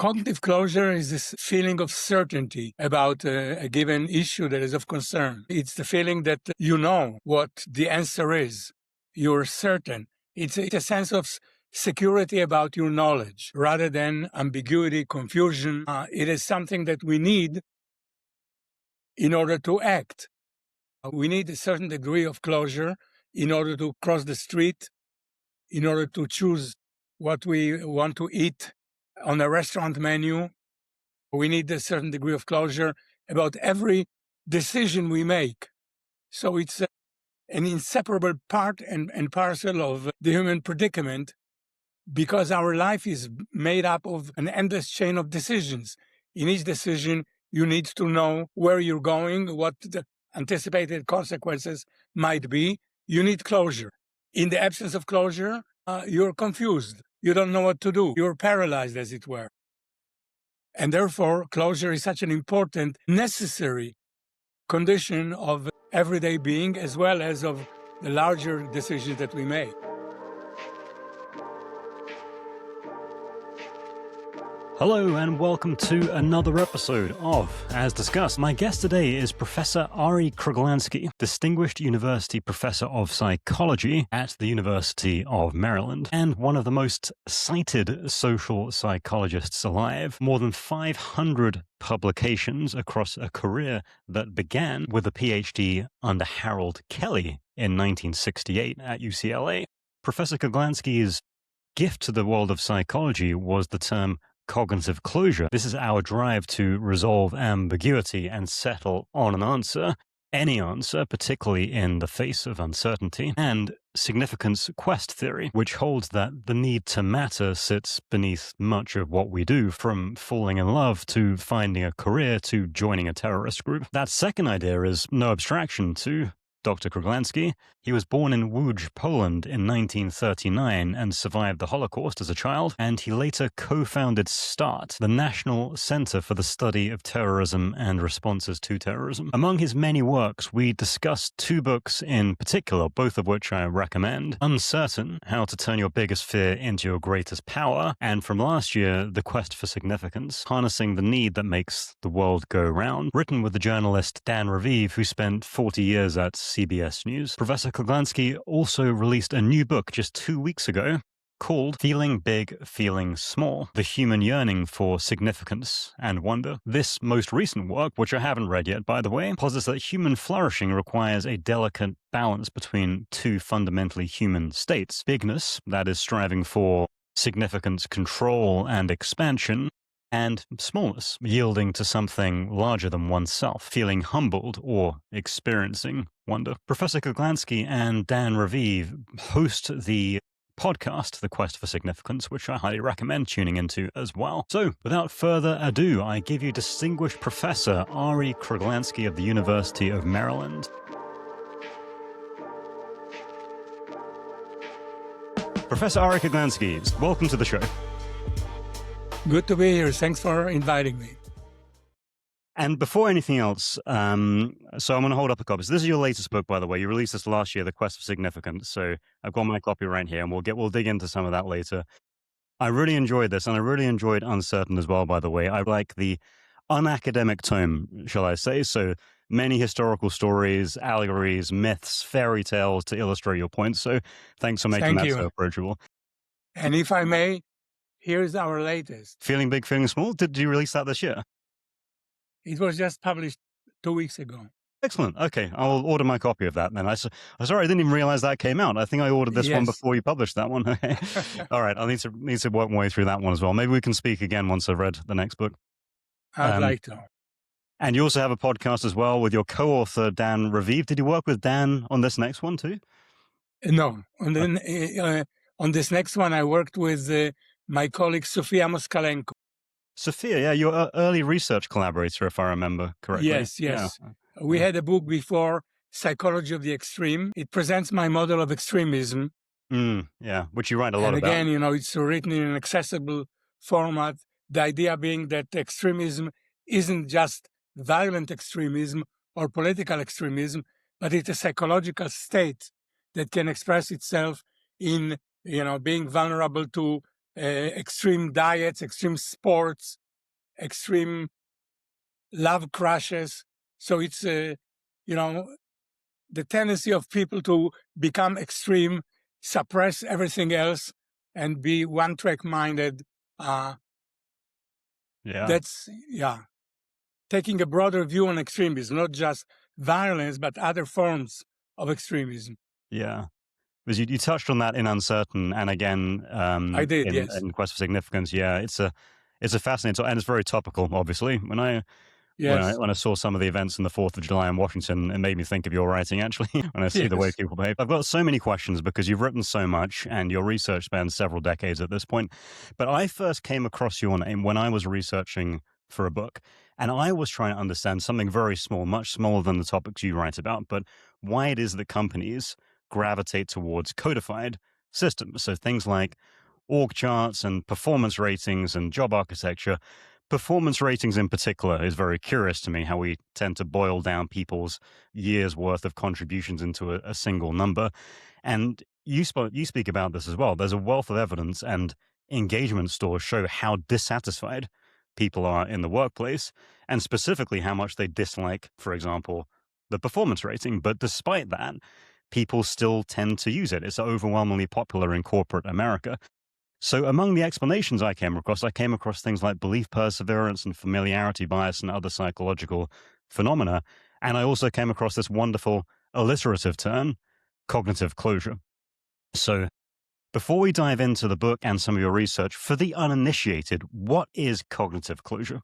Cognitive closure is this feeling of certainty about a given issue that is of concern. It's the feeling that you know what the answer is. You're certain. It's a sense of security about your knowledge rather than ambiguity, confusion. It is something that we need in order to act. We need a certain degree of closure in order to cross the street, in order to choose what we want to eat on a restaurant menu. We need a certain degree of closure about every decision we make. So it's an inseparable part and parcel of the human predicament, because our life is made up of an endless chain of decisions. In each decision, you need to know where you're going, what the anticipated consequences might be. You need closure. In the absence of closure, you're confused. You don't know what to do. You're paralyzed, as it were. And therefore, closure is such an important, necessary condition of everyday being, as well as of the larger decisions that we make. Hello and welcome to another episode of As Discussed. My guest today is Professor Arie Kruglanski, Distinguished University Professor of Psychology at the University of Maryland, and one of the most cited social psychologists alive. More than 500 publications across a career that began with a PhD under Harold Kelly in 1968 at UCLA. Professor Kruglanski's gift to the world of psychology was the term cognitive closure. This is our drive to resolve ambiguity and settle on an answer, any answer, particularly in the face of uncertainty, and significance quest theory, which holds that the need to matter sits beneath much of what we do, from falling in love to finding a career to joining a terrorist group. That second idea is no abstraction to Dr. Kruglanski. He was born in Łódź, Poland in 1939 and survived the Holocaust as a child, and he later co-founded START, the National Center for the Study of Terrorism and Responses to Terrorism. Among his many works, we discussed two books in particular, both of which I recommend: Uncertain, How to Turn Your Biggest Fear into Your Greatest Power, and from last year, The Quest for Significance, Harnessing the Need That Makes the World Go Round, written with the journalist Dan Raviv, who spent 40 years at CBS News. Professor Kruglanski also released a new book just 2 weeks ago called Feeling Big, Feeling Small: The Human Yearning for Significance and Wonder. This most recent work, which I haven't read yet, by the way, posits that human flourishing requires a delicate balance between two fundamentally human states: bigness, that is striving for significance, control, and expansion, and smallness, yielding to something larger than oneself, feeling humbled or experiencing wonder. Professor Kruglanski and Dan Raviv host the podcast, The Quest for Significance, which I highly recommend tuning into as well. So, without further ado, I give you Distinguished Professor Arie Kruglanski of the University of Maryland. Professor Arie Kruglanski, welcome to the show. Good to be here. Thanks for inviting me. And before anything else, so I'm going to hold up a copy. So this is your latest book, by the way. You released this last year, The Quest for Significance. So I've got my copy right here, and we'll dig into some of that later. I really enjoyed this, and I really enjoyed Uncertain as well, by the way. I like the unacademic tone, shall I say. So many historical stories, allegories, myths, fairy tales to illustrate your points. So thanks for making that so approachable. And if I may, here's our latest. Feeling Big, Feeling Small? Did you release that this year? It was just published 2 weeks ago. Excellent. Okay, I'll order my copy of that then. I'm sorry, I didn't even realize that came out. I think I ordered this one before you published that one. Okay. All right, I'll need to work my way through that one as well. Maybe we can speak again once I've read the next book. I'd like to. And you also have a podcast as well with your co-author, Dan Raviv. Did you work with Dan on this next one too? No. On this next one, I worked with my colleague, Sofia Moskalenko. Sophia, yeah, your early research collaborator, if I remember correctly. Yes. Yeah. We had a book before, Psychology of the Extreme. It presents my model of extremism. Yeah, which you write a lot about. And again, it's written in an accessible format. The idea being that extremism isn't just violent extremism or political extremism, but it's a psychological state that can express itself in, being vulnerable to extreme diets, extreme sports, extreme love crushes. So it's, the tendency of people to become extreme, suppress everything else, and be one-track minded. Yeah. That's, taking a broader view on extremism, not just violence, but other forms of extremism. Yeah. Because you touched on that in Uncertain, and again I did, yes. in Quest for Significance. Yeah, it's a fascinating, and it's very topical. Obviously, Yes, when I saw some of the events on the 4th of July in Washington, it made me think of your writing, actually, when I see the way yes. people behave. I've got so many questions because you've written so much and your research spans several decades at this point. But I first came across your name when I was researching for a book, and I was trying to understand something very small, much smaller than the topics you write about, but why it is that companies gravitate towards codified systems. So things like org charts and performance ratings and job architecture. Performance ratings in particular is very curious to me, how we tend to boil down people's years worth of contributions into a single number. And you speak about this as well. There's a wealth of evidence, and engagement scores show how dissatisfied people are in the workplace, and specifically how much they dislike, for example, the performance rating. But despite that, people still tend to use it. It's overwhelmingly popular in corporate America. So among the explanations I came across things like belief perseverance and familiarity bias and other psychological phenomena. And I also came across this wonderful alliterative term, cognitive closure. So before we dive into the book and some of your research, for the uninitiated, what is cognitive closure?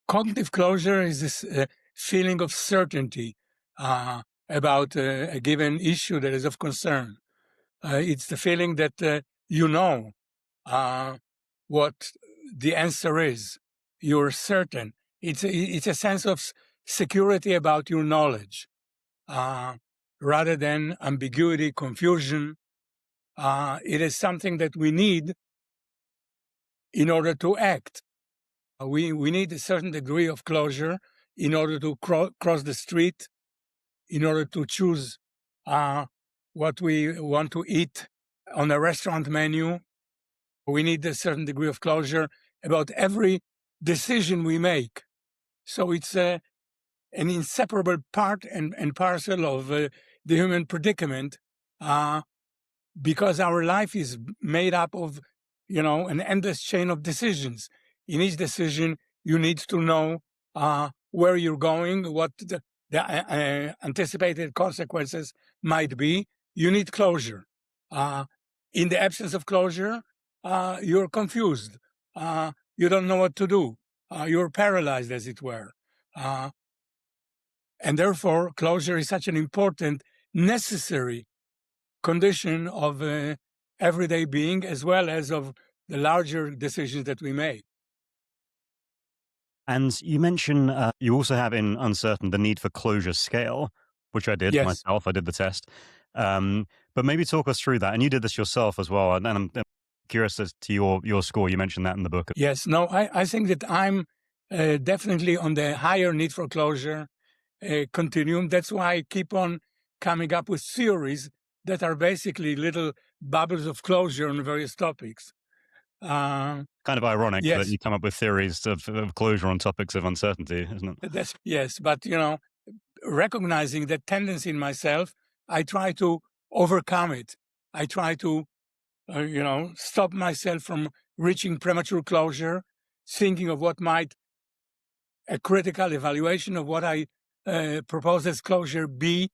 Cognitive closure is this feeling of certainty about a given issue that is of concern. It's the feeling that you know what the answer is. You're certain. It's a sense of security about your knowledge rather than ambiguity, confusion. It is something that we need in order to act. We need a certain degree of closure in order to cross the street, in order to choose what we want to eat on a restaurant menu. We need a certain degree of closure about every decision we make. So it's an inseparable part and parcel of the human predicament because our life is made up of, an endless chain of decisions. In each decision, you need to know where you're going, what the anticipated consequences might be. You need closure. In the absence of closure, you're confused. You don't know what to do. You're paralyzed, as it were. And therefore, closure is such an important, necessary condition of everyday being, as well as of the larger decisions that we make. And you mention you also have in Uncertain the need for closure scale, which I did Yes, myself. I did the test. But maybe talk us through that. And you did this yourself as well. And I'm curious as to your score. You mentioned that in the book. yes. No, I think that I'm definitely on the higher need for closure continuum. That's why I keep on coming up with theories that are basically little bubbles of closure on various topics. Kind of ironic that Yes, you come up with theories of closure on topics of uncertainty, isn't it? that's yes, but recognizing that tendency in myself, I try to overcome it. I try to, stop myself from reaching premature closure, thinking of what might a critical evaluation of what I propose as closure be.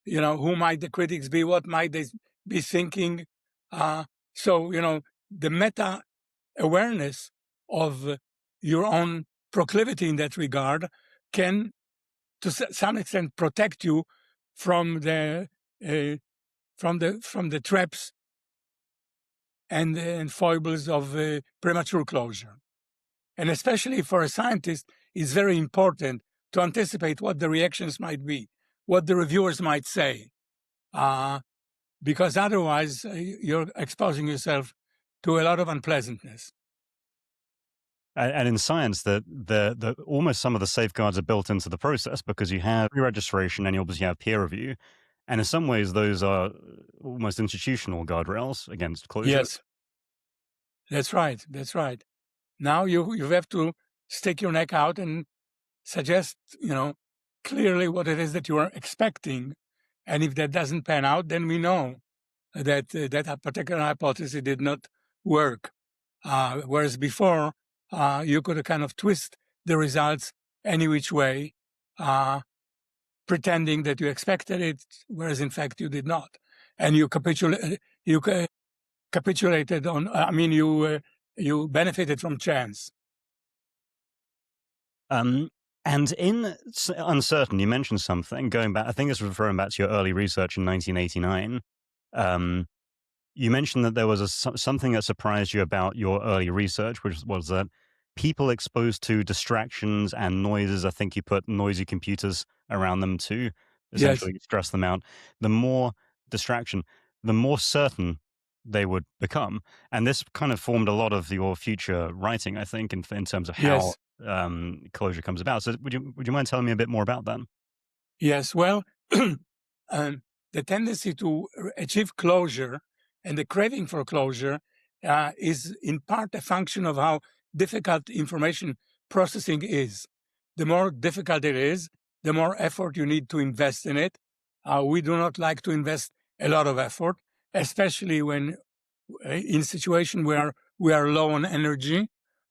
Who might the critics be? What might they be thinking? So, the meta awareness of your own proclivity in that regard can, to some extent, protect you from the traps and foibles of premature closure. And especially for a scientist, it's very important to anticipate what the reactions might be, what the reviewers might say, because otherwise you're exposing yourself to a lot of unpleasantness. And in science, the almost some of the safeguards are built into the process because you have pre-registration and you obviously have peer review. And in some ways, those are almost institutional guardrails against closure. Yes, That's right. That's right. Now you have to stick your neck out and suggest, clearly what it is that you are expecting. And if that doesn't pan out, then we know that that particular hypothesis did not work. Whereas before, you could kind of twist the results any which way, pretending that you expected it, whereas in fact you did not, and you capitulated on. You benefited from chance. And in uncertain, you mentioned something going back. I think this was referring back to your early research in 1989. Um, you mentioned that there was something that surprised you about your early research, which was that people exposed to distractions and noises, I think you put noisy computers around them to Yes, essentially stress them out, the more distraction, the more certain they would become. And this kind of formed a lot of your future writing, I think, in terms of how yes, closure comes about. So would you mind telling me a bit more about that? yes. Well, um, the tendency to achieve closure and the craving for closure is in part a function of how difficult information processing is. The more difficult it is, the more effort you need to invest in it. We do not like to invest a lot of effort, especially when in situation where we are low on energy,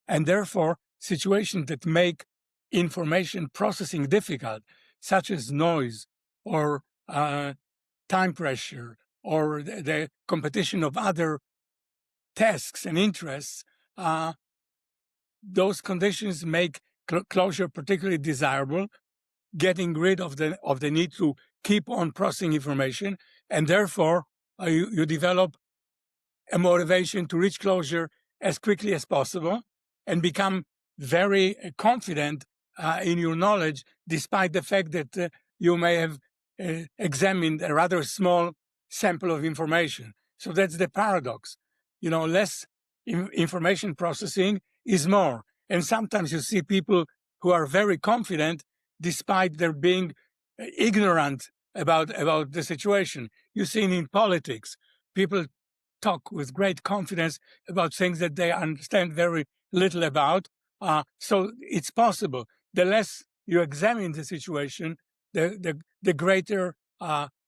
and therefore situations that make information processing difficult, such as noise or time pressure or the competition of other tasks and interests, uh, those conditions make closure particularly desirable, getting rid of the need to keep on processing information, and therefore you develop a motivation to reach closure as quickly as possible and become very confident in your knowledge, despite the fact that you may have examined a rather small sample of information. So that's the paradox. Less information processing is more. And sometimes you see people who are very confident despite their being ignorant about the situation. You see in politics, people talk with great confidence about things that they understand very little about. So it's possible. The less you examine the situation, the greater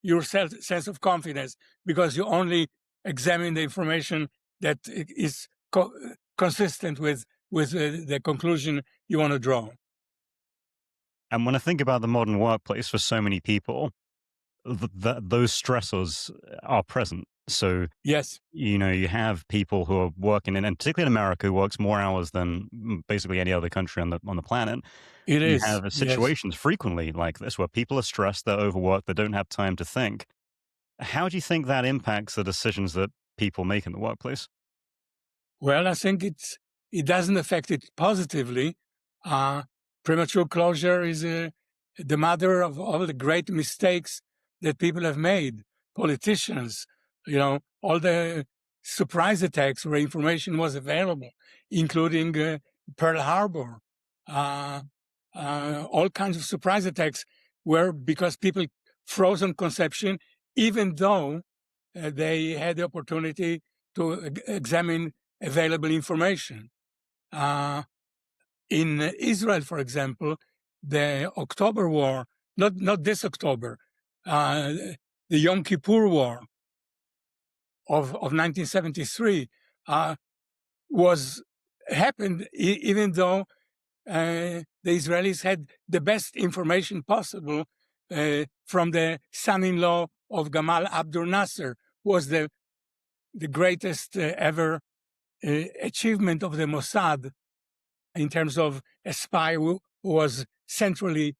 your sense of confidence, because you only examine the information that is consistent with the conclusion you want to draw. And when I think about the modern workplace for so many people, those stressors are present. So, Yes, you have people who are working, and particularly in America, who works more hours than basically any other country on the planet. it You is. have Yes. situations frequently like this where people are stressed, they're overworked, they don't have time to think. How do you think that impacts the decisions that people make in the workplace? Well, I think it doesn't affect it positively. Uh, Premature closure is the mother of all the great mistakes that people have made. Politicians, all the surprise attacks where information was available, including Pearl Harbor. Uh, all kinds of surprise attacks were because people froze on conception, even though they had the opportunity to examine available information. In Israel, for example, the October War, not this October, uh, the Yom Kippur War of 1973 was happened even though the Israelis had the best information possible from the son-in-law of Gamal Abdel Nasser, was the greatest ever achievement of the Mossad in terms of a spy who was centrally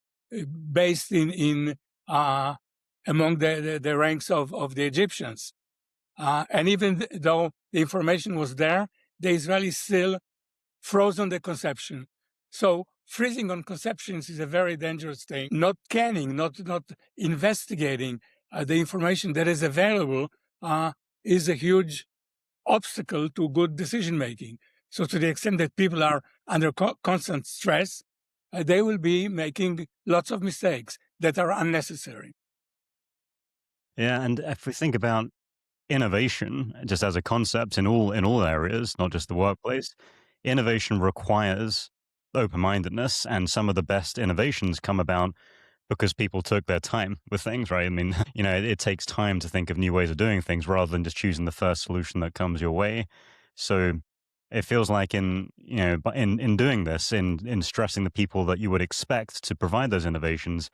based in among the ranks of the Egyptians. And even though the information was there, the Israelis still froze on the conception. So freezing on conceptions is a very dangerous thing. Not canning, not investigating the information that is available is a huge obstacle to good decision making. So, to the extent that people are under constant stress, they will be making lots of mistakes that are unnecessary. Yeah, and if we think about innovation, just as a concept in all areas, not just the workplace, innovation requires open-mindedness, and some of the best innovations come about because people took their time with things, right? I mean, it takes time to think of new ways of doing things rather than just choosing the first solution that comes your way. So it feels like in doing this, in stressing the people that you would expect to provide those innovations,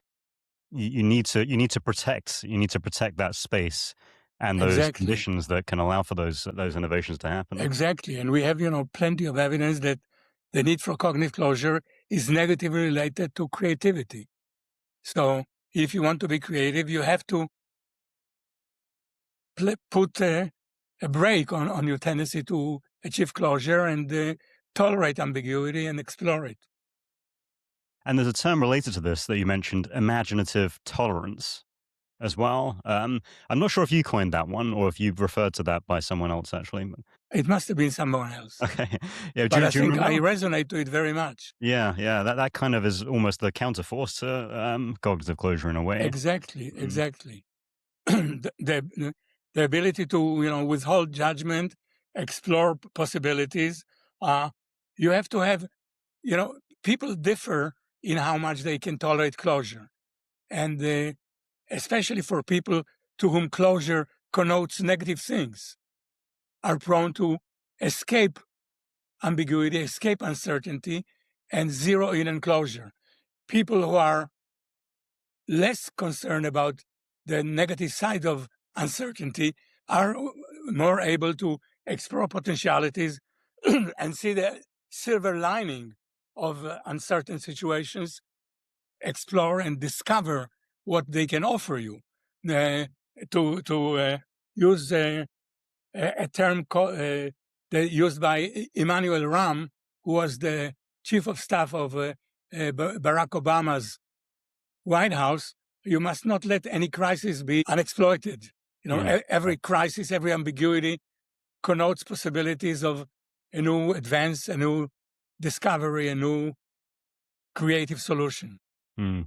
you need to protect that space and those Exactly. conditions that can allow for those innovations to happen. Exactly. And we have, plenty of evidence that the need for cognitive closure is negatively related to creativity. So if you want to be creative, you have to put a break on your tendency to achieve closure and tolerate ambiguity and explore it. And there's a term related to this that you mentioned, imaginative tolerance, as well. I'm not sure if you coined that one or if you've referred to that by someone else, actually. It must have been someone else, Okay. Yeah. Do but you, I do you think I remember? resonate to it very much. Yeah. Yeah. That kind of is almost the counterforce to cognitive closure in a way. Exactly, Mm. exactly. The ability to withhold judgment, explore possibilities. Uh, you have to have you know people differ in how much they can tolerate closure, and especially for people to whom closure connotes negative things, are prone to escape ambiguity, escape uncertainty, and zero in on closure. People who are less concerned about the negative side of uncertainty are more able to explore potentialities and see the silver lining of uncertain situations, explore and discover what they can offer you. Uh, to use a term used by Emmanuel Ram, who was the chief of staff of Barack Obama's White House, you must not let any crisis be unexploited. Mm. Every crisis, every ambiguity connotes possibilities of a new advance, a new discovery, a new creative solution. Mm.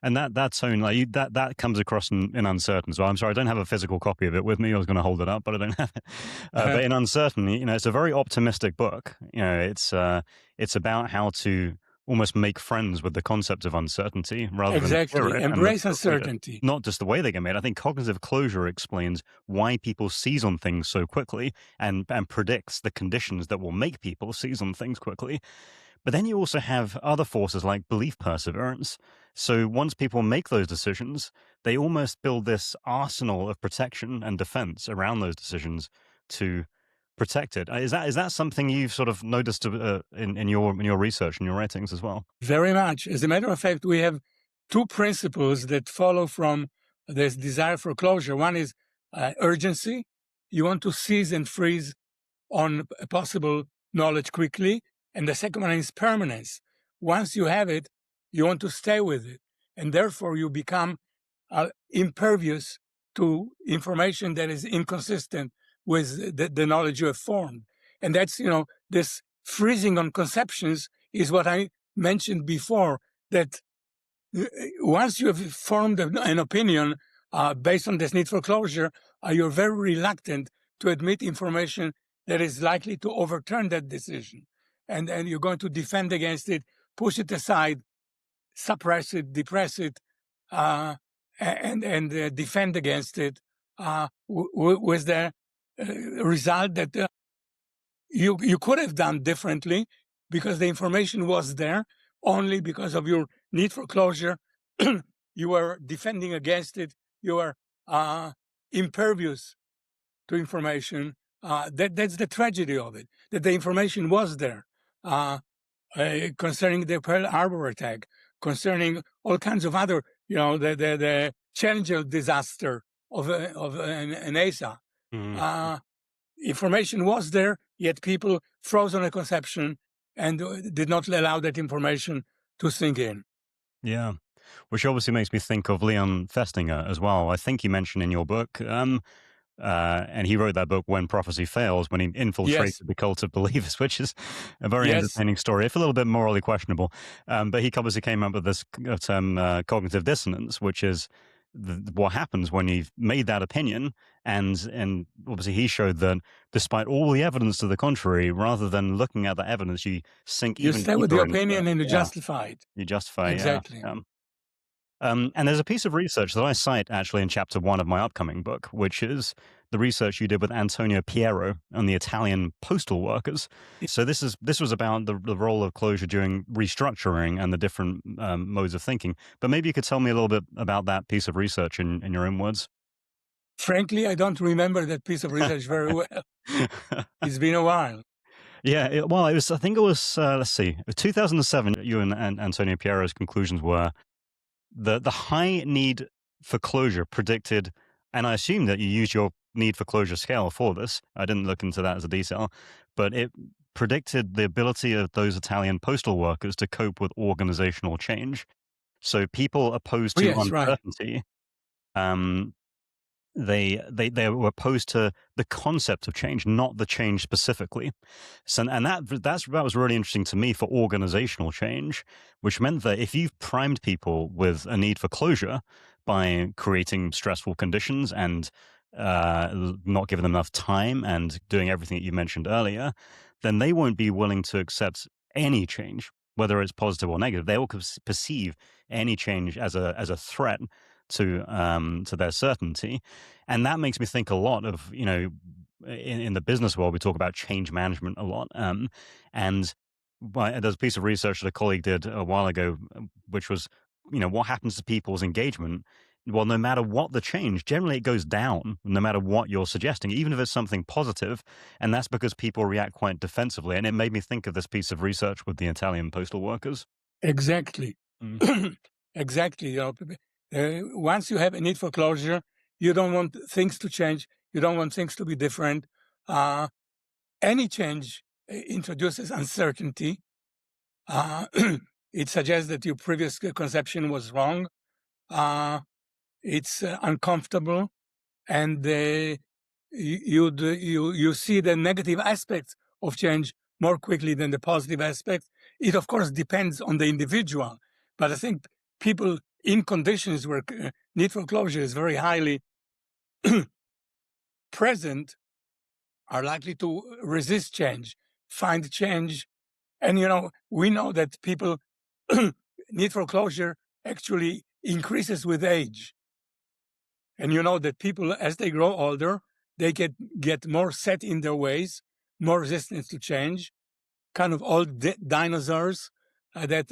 And that tone, like that comes across in Uncertain. So I'm sorry, I don't have a physical copy of it with me. I was going to hold it up, but I don't have it. But in Uncertain, it's a very optimistic book. It's about how to almost make friends with the concept of uncertainty rather than fear Exactly. it and Embrace avoid it. uncertainty. Not just the way they get made. I think cognitive closure explains why people seize on things so quickly and predicts the conditions that will make people seize on things quickly. But then you also have other forces like belief perseverance. So once people make those decisions, they almost build this arsenal of protection and defense around those decisions to protect it. Is that something you've sort of noticed in your research and your writings as well? Very much. As a matter of fact, we have two principles that follow from this desire for closure. One is urgency. You want to seize and freeze on possible knowledge quickly. And the second one is permanence. Once you have it, you want to stay with it. And therefore, you become impervious to information that is inconsistent with the knowledge you have formed. And that's, this freezing on conceptions is what I mentioned before, that once you have formed an opinion based on this need for closure, you're very reluctant to admit information that is likely to overturn that decision. And you're going to defend against it, push it aside, suppress it, depress it, and defend against it, with the result that you could have done differently because the information was there. Only because of your need for closure, you were defending against it. You were impervious to information. That's the tragedy of it, that the information was there concerning the Pearl Harbor attack, concerning all kinds of other, the Challenger disaster of an NASA. Information was there, yet people froze on a conception and did not allow that information to sink in. Yeah. Which obviously makes me think of Leon Festinger as well. I think you mentioned in your book, and he wrote that book When Prophecy Fails, when he Yes, infiltrated the cult of believers, which is a very yes, entertaining story, if a little bit morally questionable. But he obviously came up with this term cognitive dissonance, which is what happens when you've made that opinion. And obviously he showed that despite all the evidence to the contrary, rather than looking at the evidence, you sink You even stay with the deeper into it. opinion and you Yeah, justify it. you justify. Yeah. Exactly. And there's a piece of research that I cite actually in chapter 1 of my upcoming book, which is the research you did with Antonio Piero on the Italian postal workers. So this was about the role of closure during restructuring and the different modes of thinking. But maybe you could tell me a little bit about that piece of research in your own words. Frankly, I don't remember that piece of research very well. It's been a while. Yeah, well, it was. I think it was. Let's see, 2007. You and Antonio Piero's conclusions were the high need for closure predicted, and I assume that you used your need for closure scale for this. I didn't look into that as a detail, but it predicted the ability of those Italian postal workers to cope with organizational change. So people opposed Oh, to yes, right. uncertainty, um, they were opposed to the concept of change, not the change specifically. So, and that was really interesting to me for organizational change, which meant that if you've primed people with a need for closure by creating stressful conditions and not giving them enough time and doing everything that you mentioned earlier, then they won't be willing to accept any change, whether it's positive or negative. They will perceive any change as a threat to their certainty. And that makes me think a lot of, in the business world, we talk about change management a lot. And there's a piece of research that a colleague did a while ago, which was, what happens to people's engagement? Well, no matter what the change, generally it goes down, no matter what you're suggesting, even if it's something positive. And that's because people react quite defensively. And it made me think of this piece of research with the Italian postal workers. Exactly. Mm. Exactly. Once you have a need for closure, you don't want things to change. You don't want things to be different. Any change introduces uncertainty. It suggests that your previous conception was wrong. It's uncomfortable, and you see the negative aspects of change more quickly than the positive aspects. It, of course, depends on the individual, but I think people in conditions where need for closure is very highly present are likely to resist change, find change. And, we know that people need for closure actually increases with age. And you know that people, as they grow older, they get more set in their ways, more resistance to change, kind of old dinosaurs that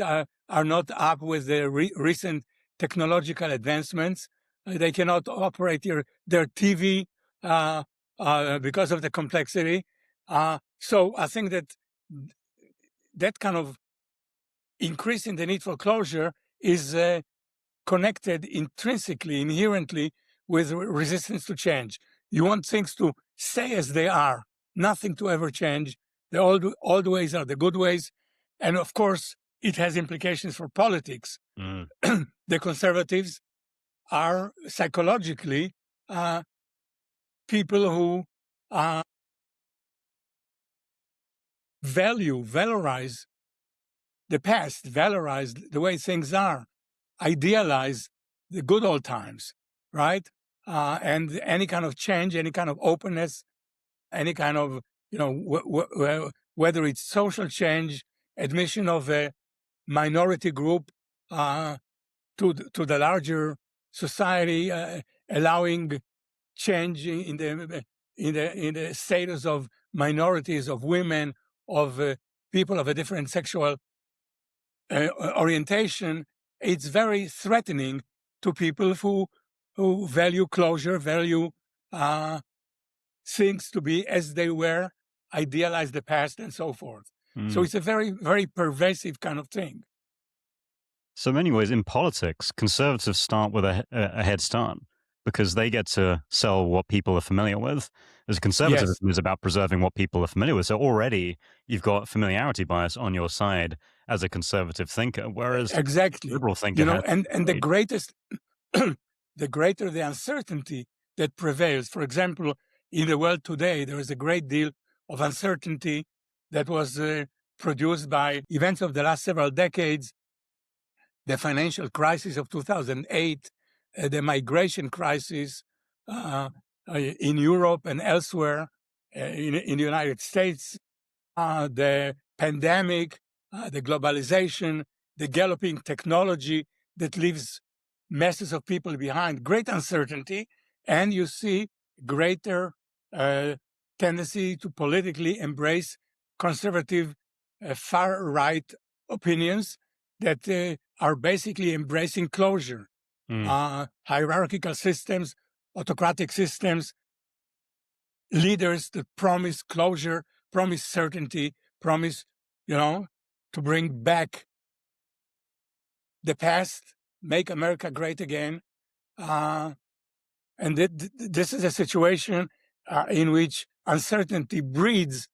are not up with the recent technological advancements. They cannot operate their TV because of the complexity. So I think that kind of increase in the need for closure is connected intrinsically, inherently with resistance to change. You want things to stay as they are, nothing to ever change. The old ways are the good ways. And of course, it has implications for politics. Mm. The conservatives are psychologically people who valorize the past, valorize the way things are, idealize the good old times, right? And any kind of change, any kind of openness, any kind of, whether it's social change, admission of a minority group to the larger society, allowing change in the status of minorities, of women, of people of a different sexual orientation. It's very threatening to people who value closure, value things to be as they were, idealize the past, and so forth. So it's a very, very pervasive kind of thing. So, in many ways, in politics, conservatives start with a head start because they get to sell what people are familiar with. As conservatism Yes, is about preserving what people are familiar with. So, already you've got familiarity bias on your side as a conservative thinker, whereas a exactly. liberal thinker has And the wait. greatest, the greater the uncertainty that prevails. For example, in the world today, there is a great deal of uncertainty that was produced by events of the last several decades, the financial crisis of 2008, the migration crisis in Europe and elsewhere, in the United States, the pandemic, the globalization, the galloping technology that leaves masses of people behind, great uncertainty, and you see greater tendency to politically embrace conservative far-right opinions that are basically embracing closure. Hierarchical systems, autocratic systems, leaders that promise closure, promise certainty, promise, to bring back the past, make America great again. And this is a situation in which uncertainty breeds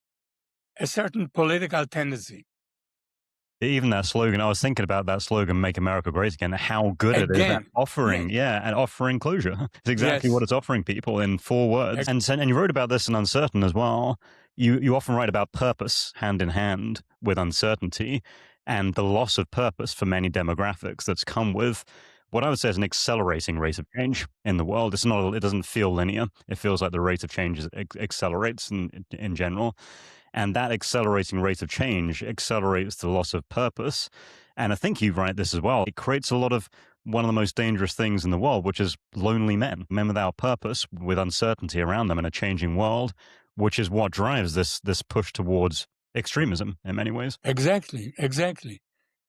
a certain political tendency. Even that slogan, I was thinking about that slogan, "Make America Great Again," how good it is at offering, and offering closure. It's exactly what it's offering people in 4 words. And you wrote about this in Uncertain as well. You often write about purpose hand in hand with uncertainty and the loss of purpose for many demographics that's come with what I would say is an accelerating rate of change in the world. It doesn't feel linear. It feels like the rate of change accelerates in general. And that accelerating rate of change accelerates the loss of purpose. And I think you write this as well. It creates a lot of one of the most dangerous things in the world, which is lonely men without purpose, with uncertainty around them in a changing world, which is what drives this push towards extremism in many ways. Exactly.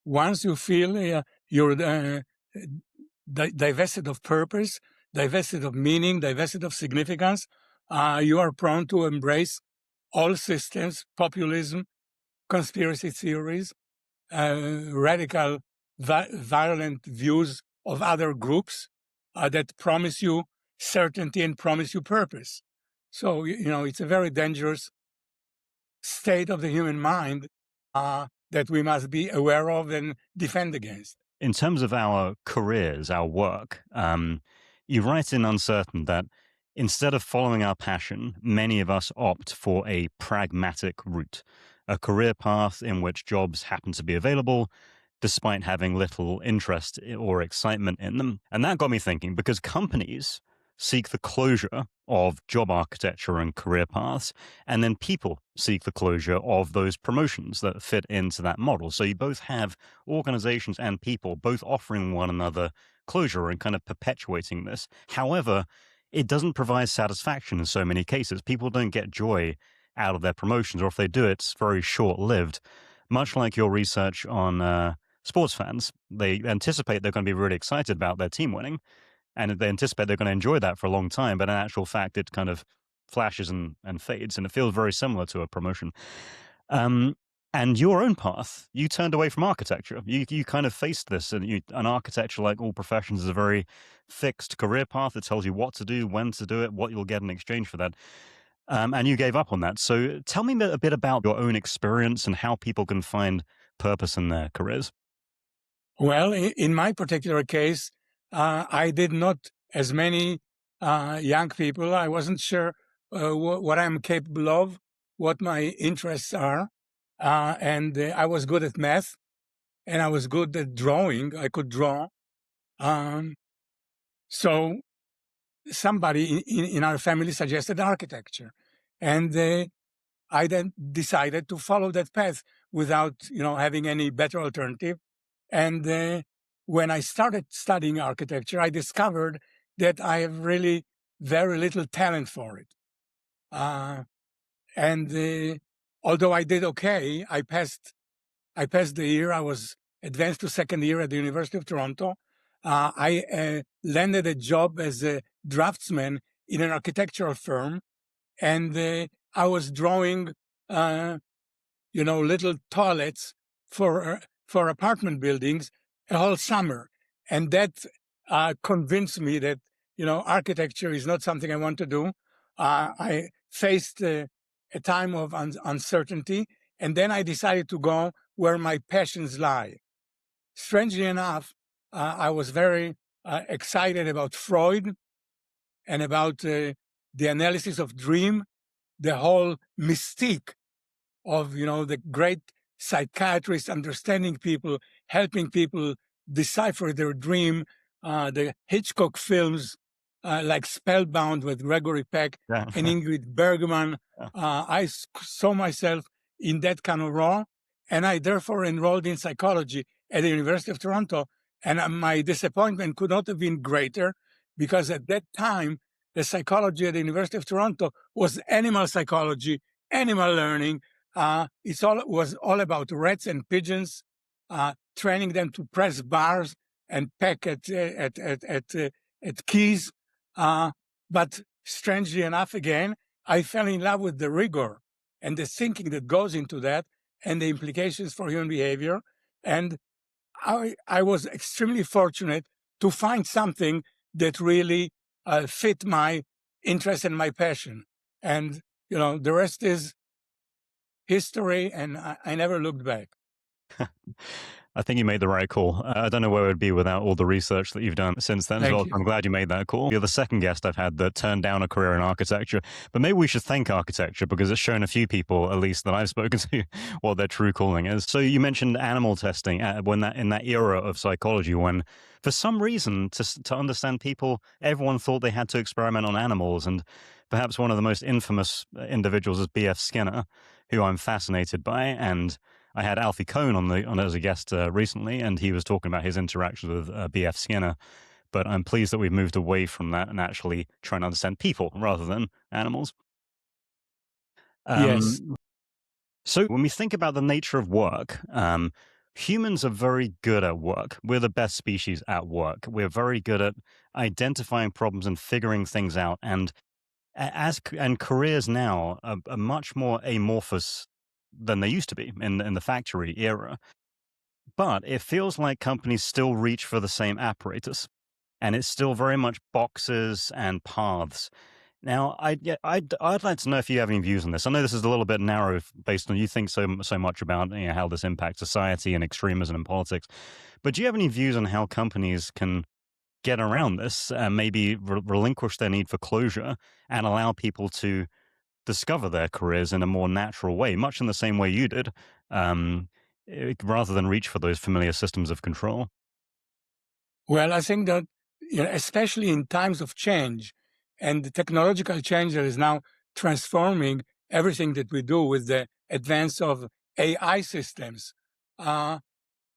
Once you feel you're divested of purpose, divested of meaning, divested of significance, you are prone to embrace all systems, populism, conspiracy theories, radical, violent views of other groups that promise you certainty and promise you purpose. So, it's a very dangerous state of the human mind that we must be aware of and defend against. In terms of our careers, our work, you write in Uncertain that instead of following our passion, many of us opt for a pragmatic route, a career path in which jobs happen to be available despite having little interest or excitement in them. And that got me thinking, because companies seek the closure of job architecture and career paths, and then people seek the closure of those promotions that fit into that model. So you both have organizations and people both offering one another closure and kind of perpetuating this. However, it doesn't provide satisfaction in so many cases. People don't get joy out of their promotions, or if they do, it's very short-lived. Much like your research on sports fans, they anticipate they're going to be really excited about their team winning, and they anticipate they're going to enjoy that for a long time, but in actual fact, it kind of flashes and fades, and it feels very similar to a promotion. And your own path, you turned away from architecture. You kind of faced this, and an architecture, like all professions, is a very fixed career path that tells you what to do, when to do it, what you'll get in exchange for that. And you gave up on that. So tell me a bit about your own experience and how people can find purpose in their careers. Well, in my particular case, I did not, as many young people, I wasn't sure what I'm capable of, what my interests are. And I was good at math, and I was good at drawing. I could draw. So somebody in our family suggested architecture. And I then decided to follow that path without, having any better alternative. And when I started studying architecture, I discovered that I have really very little talent for it. And although I did okay, I passed the year. I was advanced to second year at the University of Toronto. I landed a job as a draftsman in an architectural firm, and I was drawing, little toilets for apartment buildings a whole summer, and that convinced me that architecture is not something I want to do. I faced a time of uncertainty, and then I decided to go where my passions lie. Strangely enough, I was very excited about Freud and about the analysis of dream, the whole mystique of, the great psychiatrists understanding people, helping people decipher their dream, the Hitchcock films like Spellbound with Gregory Peck Yeah. and Ingrid Bergman. Yeah. I saw myself in that kind of role, and I therefore enrolled in psychology at the University of Toronto. And my disappointment could not have been greater because at that time, the psychology at the University of Toronto was animal psychology, animal learning. Was all about rats and pigeons, training them to press bars and peck at keys. But strangely enough, again, I fell in love with the rigor and the thinking that goes into that and the implications for human behavior. And I was extremely fortunate to find something that really fit my interest and my passion. And, the rest is history, and I never looked back. I think you made the right call. I don't know where it would be without all the research that you've done since then as Thank well. you. I'm glad you made that call. You're the second guest I've had that turned down a career in architecture. But maybe we should thank architecture because it's shown a few people, at least that I've spoken to, what their true calling is. So you mentioned animal testing in that era of psychology when, for some reason, to understand people, everyone thought they had to experiment on animals. And perhaps one of the most infamous individuals is B.F. Skinner, who I'm fascinated by. And I had Alfie Kohn on as a guest recently, and he was talking about his interactions with B.F. Skinner. But I'm pleased that we've moved away from that and actually trying to understand people rather than animals. Yes. So when we think about the nature of work, humans are very good at work. We're the best species at work. We're very good at identifying problems and figuring things out. And careers now are much more amorphous than they used to be in the factory era. But it feels like companies still reach for the same apparatus, and it's still very much boxes and paths. Now, I'd like to know if you have any views on this. I know this is a little bit narrow based on you think so much about how this impacts society and extremism in politics. But do you have any views on how companies can get around this and maybe relinquish their need for closure and allow people to discover their careers in a more natural way, much in the same way you did, rather than reach for those familiar systems of control? Well, I think that, especially in times of change and the technological change that is now transforming everything that we do with the advance of AI systems, uh,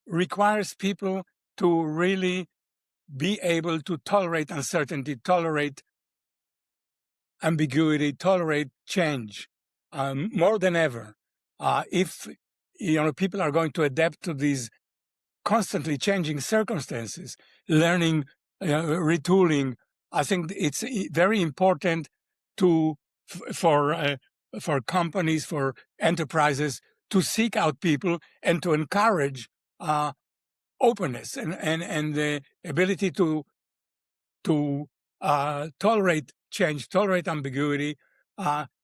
requires people to really be able to tolerate uncertainty, tolerate ambiguity, tolerate change more than ever. If people are going to adapt to these constantly changing circumstances, learning, retooling, I think it's very important to for companies, for enterprises to seek out people and to encourage openness and the ability to tolerate change, tolerate ambiguity.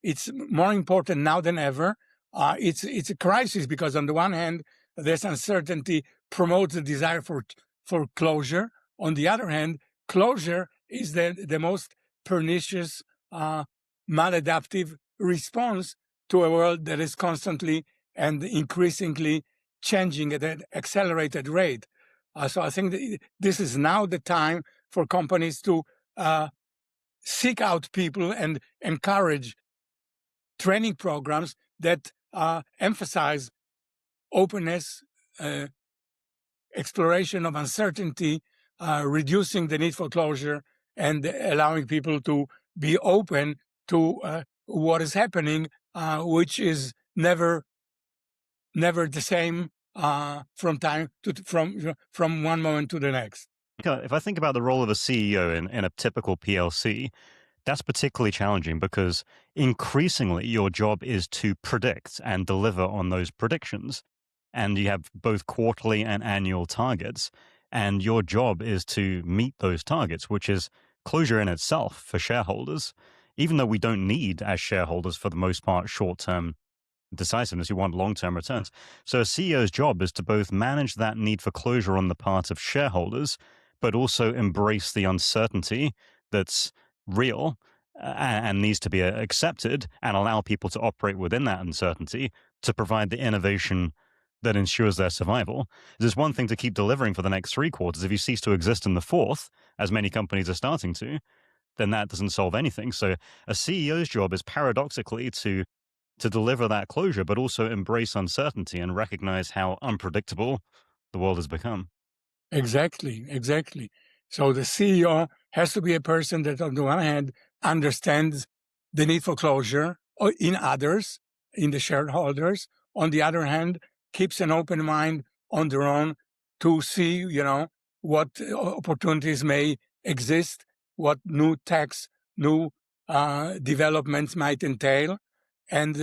It's more important now than ever. It's a crisis because on the one hand, this uncertainty promotes the desire for closure. On the other hand, closure is the most pernicious, maladaptive response to a world that is constantly and increasingly changing at an accelerated rate. So I think that this is now the time for companies to seek out people and encourage training programs that emphasize openness, exploration of uncertainty, reducing the need for closure, and allowing people to be open to what is happening, which is never the same from one moment to the next. If I think about the role of a CEO in a typical PLC, that's particularly challenging because increasingly your job is to predict and deliver on those predictions. And you have both quarterly and annual targets. And your job is to meet those targets, which is closure in itself for shareholders, even though we don't need, as shareholders, for the most part, short term decisiveness. You want long-term returns. So a CEO's job is to both manage that need for closure on the part of shareholders, but also embrace the uncertainty that's real and needs to be accepted and allow people to operate within that uncertainty to provide the innovation that ensures their survival. There's one thing to keep delivering for the next 3 quarters. If you cease to exist in the fourth, as many companies are starting to, then that doesn't solve anything. So a CEO's job is paradoxically to deliver that closure, but also embrace uncertainty and recognize how unpredictable the world has become. Exactly, exactly. So the CEO has to be a person that, on the one hand, understands the need for closure in others, in the shareholders. On the other hand, keeps an open mind on their own to see, what opportunities may exist, what new tax, new developments might entail, and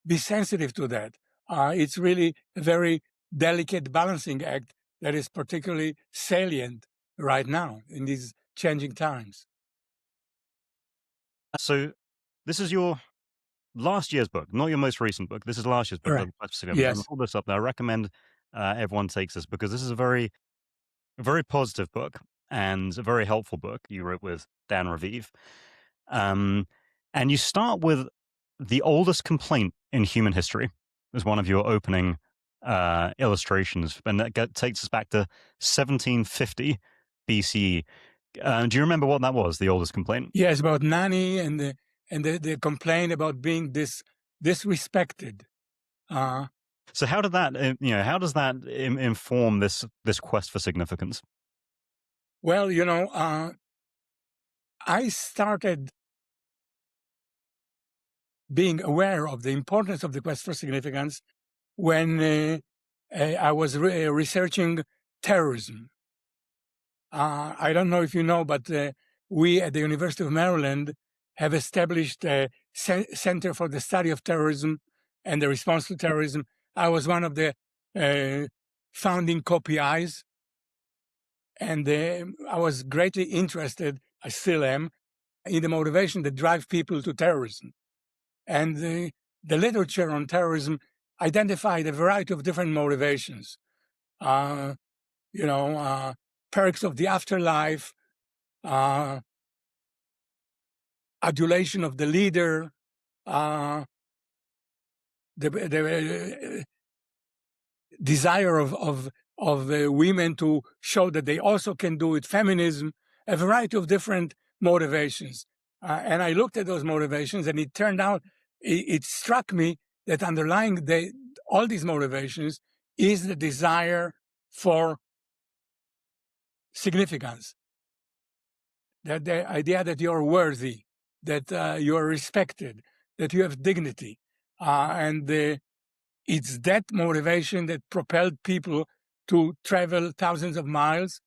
be sensitive to that. It's really a very delicate balancing act that is particularly salient right now in these changing times. So this is your last year's book, not your most recent book. This is last year's book. Correct. I'm going to Yes. hold this up. Now, I recommend everyone takes this because this is a very, very positive book and a very helpful book you wrote with Dan Raviv. And you start with the oldest complaint in human history as one of your opening illustrations, and that takes us back to 1750 BCE. Do you remember what that was? The oldest complaint? Yes, about Nani and the complaint about being disrespected. So how did that, how does that inform this quest for significance? Well, I started being aware of the importance of the quest for significance when I was researching terrorism. I don't know if you know, but we at the University of Maryland have established a Center for the Study of Terrorism and the Response to Terrorism. I was one of the founding co-PIs, and I was greatly interested, I still am, in the motivation that drives people to terrorism. And the literature on terrorism identified a variety of different motivations. Perks of the afterlife, adulation of the leader, the desire of women to show that they also can do it, feminism, a variety of different motivations. And I looked at those motivations, and it turned out, it struck me that underlying all these motivations is the desire for significance. That the idea that you're worthy, that you are respected, that you have dignity. And it's that motivation that propelled people to travel thousands of miles,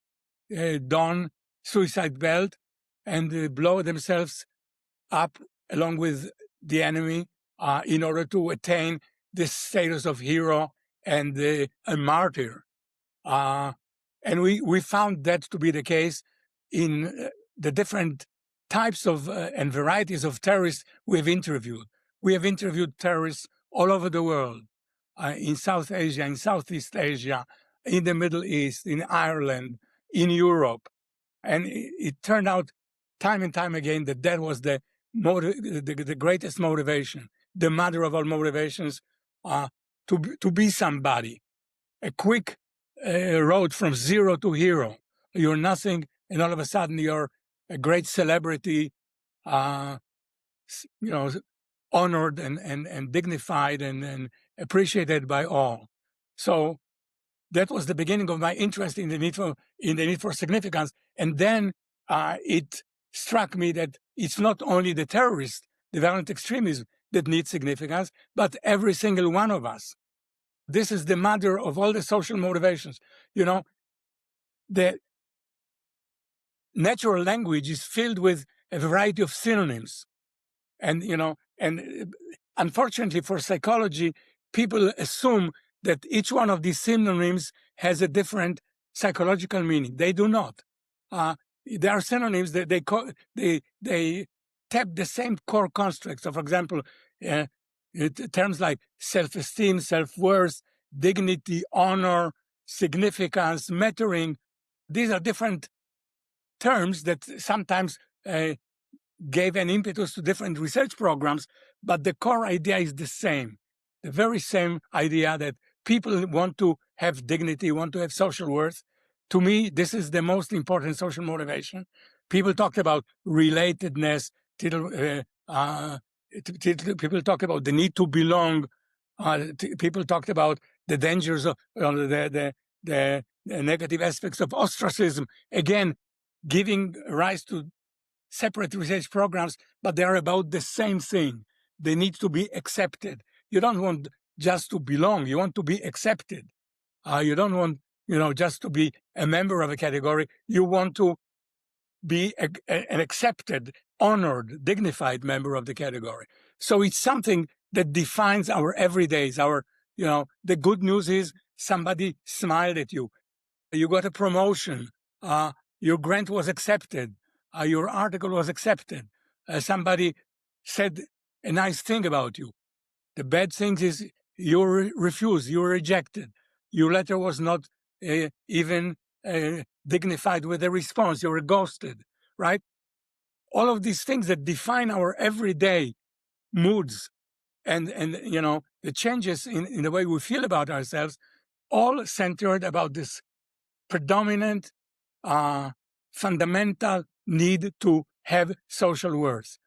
don suicide belt, and blow themselves up along with the enemy in order to attain this status of hero and a martyr. And we found that to be the case in the different types of and varieties of terrorists we have interviewed. We have interviewed terrorists all over the world, in South Asia, in Southeast Asia, in the Middle East, in Ireland, in Europe. And it turned out time and time again that was the greatest motivation, the mother of all motivations, to be somebody. A quick road from zero to hero. You're nothing, and all of a sudden you're a great celebrity, honored and dignified and appreciated by all. So that was the beginning of my interest in the need for significance. And then it struck me that it's not only the terrorists, the violent extremism that needs significance, but every single one of us. This is the mother of all the social motivations. The natural language is filled with a variety of synonyms. And, unfortunately for psychology, people assume that each one of these synonyms has a different psychological meaning. They do not. There are synonyms that they tap the same core constructs. So, for example, terms like self-esteem, self-worth, dignity, honor, significance, mattering. These are different terms that sometimes gave an impetus to different research programs, but the core idea is the same. The very same idea that people want to have dignity, want to have social worth. To me, this is the most important social motivation. People talk about relatedness. People talk about the need to belong. People talked about the dangers of the negative aspects of ostracism. Again, giving rise to separate research programs, but they are about the same thing. They need to be accepted. You don't want just to belong. You want to be accepted. You don't want, just to be a member of a category. You want to be an accepted, honored, dignified member of the category. So it's something that defines our everydays. The good news is somebody smiled at you. You got a promotion. Your grant was accepted. Your article was accepted. Somebody said a nice thing about you. The bad thing is you refused, you were rejected. Your letter was not even dignified with a response. You were ghosted, right? All of these things that define our everyday moods and the changes in the way we feel about ourselves, all centered about this predominant, fundamental need to have social worth.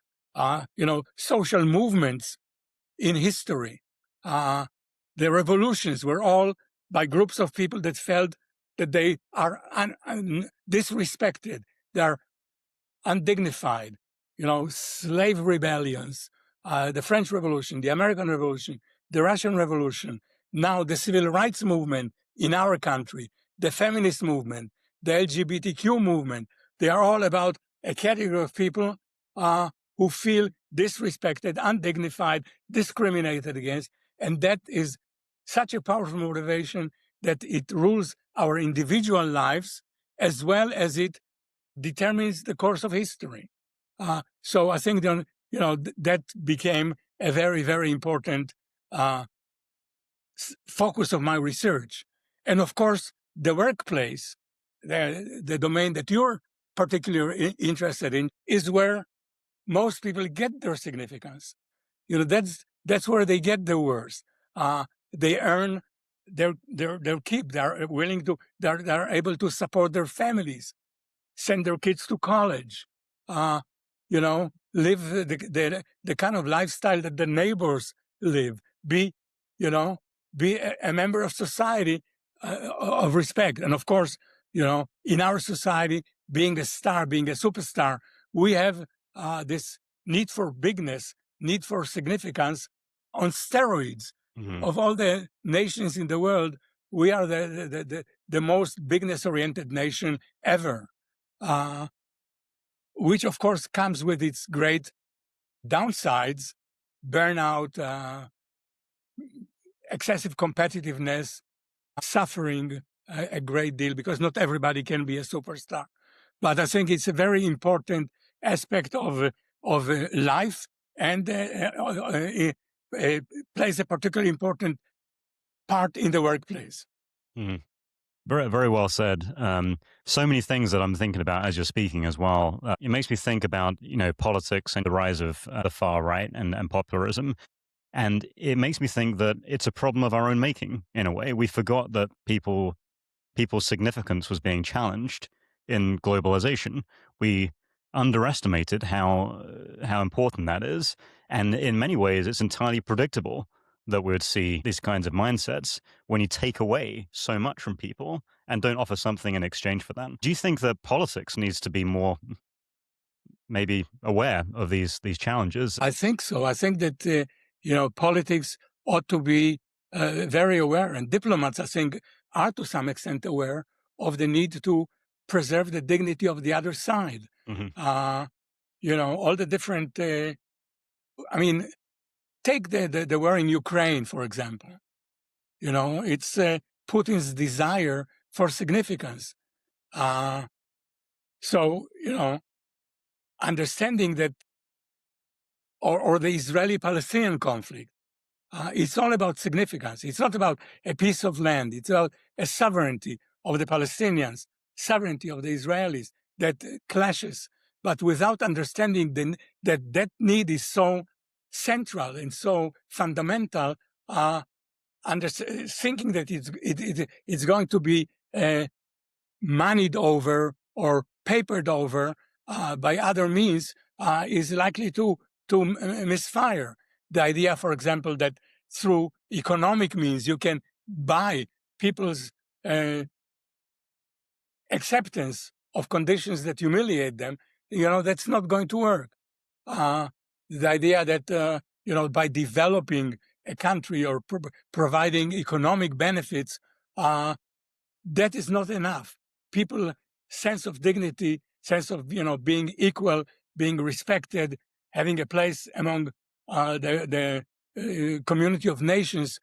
Social movements in history, the revolutions were all by groups of people that felt that they are disrespected, they are undignified. Slave rebellions, the French Revolution, the American Revolution, the Russian Revolution, now the civil rights movement in our country, the feminist movement, the LGBTQ movement. They are all about a category of people who feel disrespected, undignified, discriminated against. And that is such a powerful motivation that it rules our individual lives as well as it determines the course of history. So I think that became a very, very important focus of my research. And of course, the workplace, the domain that you're particularly interested in, is where most people get their significance. That's where they get their worth. They earn their keep. They're willing to. They're able to support their families, send their kids to college, live the kind of lifestyle that the neighbors live, be a member of society of respect. And of course, in our society, being a star, being a superstar, we have this need for bigness, need for significance on steroids. Mm-hmm. Of all the nations in the world, we are the most bigness-oriented nation ever. Which of course comes with its great downsides, burnout, excessive competitiveness, suffering a great deal, because not everybody can be a superstar. But I think it's a very important aspect of life, and plays a particularly important part in the workplace. Mm-hmm. Very, very well said. So many things that I'm thinking about as you're speaking as well. It makes me think about, politics and the rise of the far right and popularism. And it makes me think that it's a problem of our own making, in a way. We forgot that people's significance was being challenged in globalization. We underestimated how important that is. And in many ways, it's entirely predictable that we would see these kinds of mindsets when you take away so much from people and don't offer something in exchange for that. Do you think that politics needs to be more maybe aware of these challenges? I think so. I think that, politics ought to be very aware, and diplomats, I think, are to some extent aware of the need to preserve the dignity of the other side. Mm-hmm. All the different, take the war in Ukraine, for example. It's Putin's desire for significance. So, understanding that, or the Israeli-Palestinian conflict, it's all about significance. It's not about a piece of land. It's about a sovereignty of the Palestinians, sovereignty of the Israelis that clashes. But without understanding that need is so central and so fundamental, thinking that it's going to be moneyed over or papered over by other means is likely to misfire. The idea, for example, that through economic means you can buy people's acceptance of conditions that humiliate them, that's not going to work. The idea that by developing a country or providing economic benefits, that is not enough. People sense of dignity, sense of being equal, being respected, having a place among the community of nations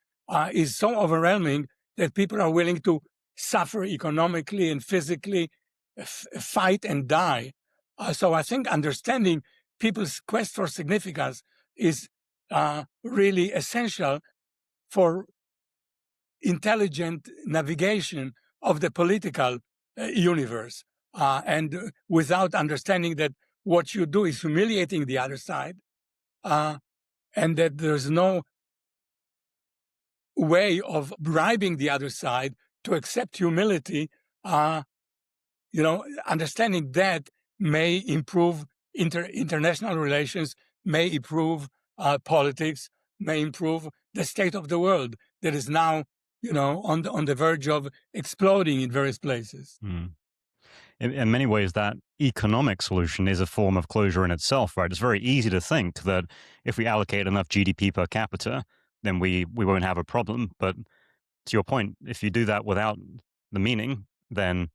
is so overwhelming that people are willing to suffer economically and physically, fight and die. So I think understanding people's quest for significance is really essential for intelligent navigation of the political universe. And without understanding that what you do is humiliating the other side, and that there's no way of bribing the other side to accept humility, understanding that may improve international relations, may improve politics, may improve the state of the world that is now, on the verge of exploding in various places. Mm. In many ways, that economic solution is a form of closure in itself, right? It's very easy to think that if we allocate enough GDP per capita, then we won't have a problem. But to your point, if you do that without the meaning, then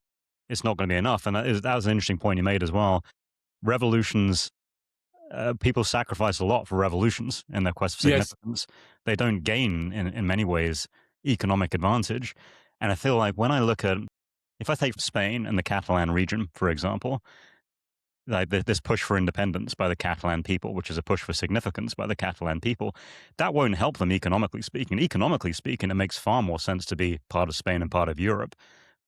it's not going to be enough. And that was an interesting point you made as well. Revolutions, people sacrifice a lot for revolutions in their quest for Yes. significance. They don't gain, in many ways, economic advantage. And I feel like when I look at, if I take Spain and the Catalan region, for example, like this push for independence by the Catalan people, which is a push for significance by the Catalan people, that won't help them economically speaking. Economically speaking, it makes far more sense to be part of Spain and part of Europe.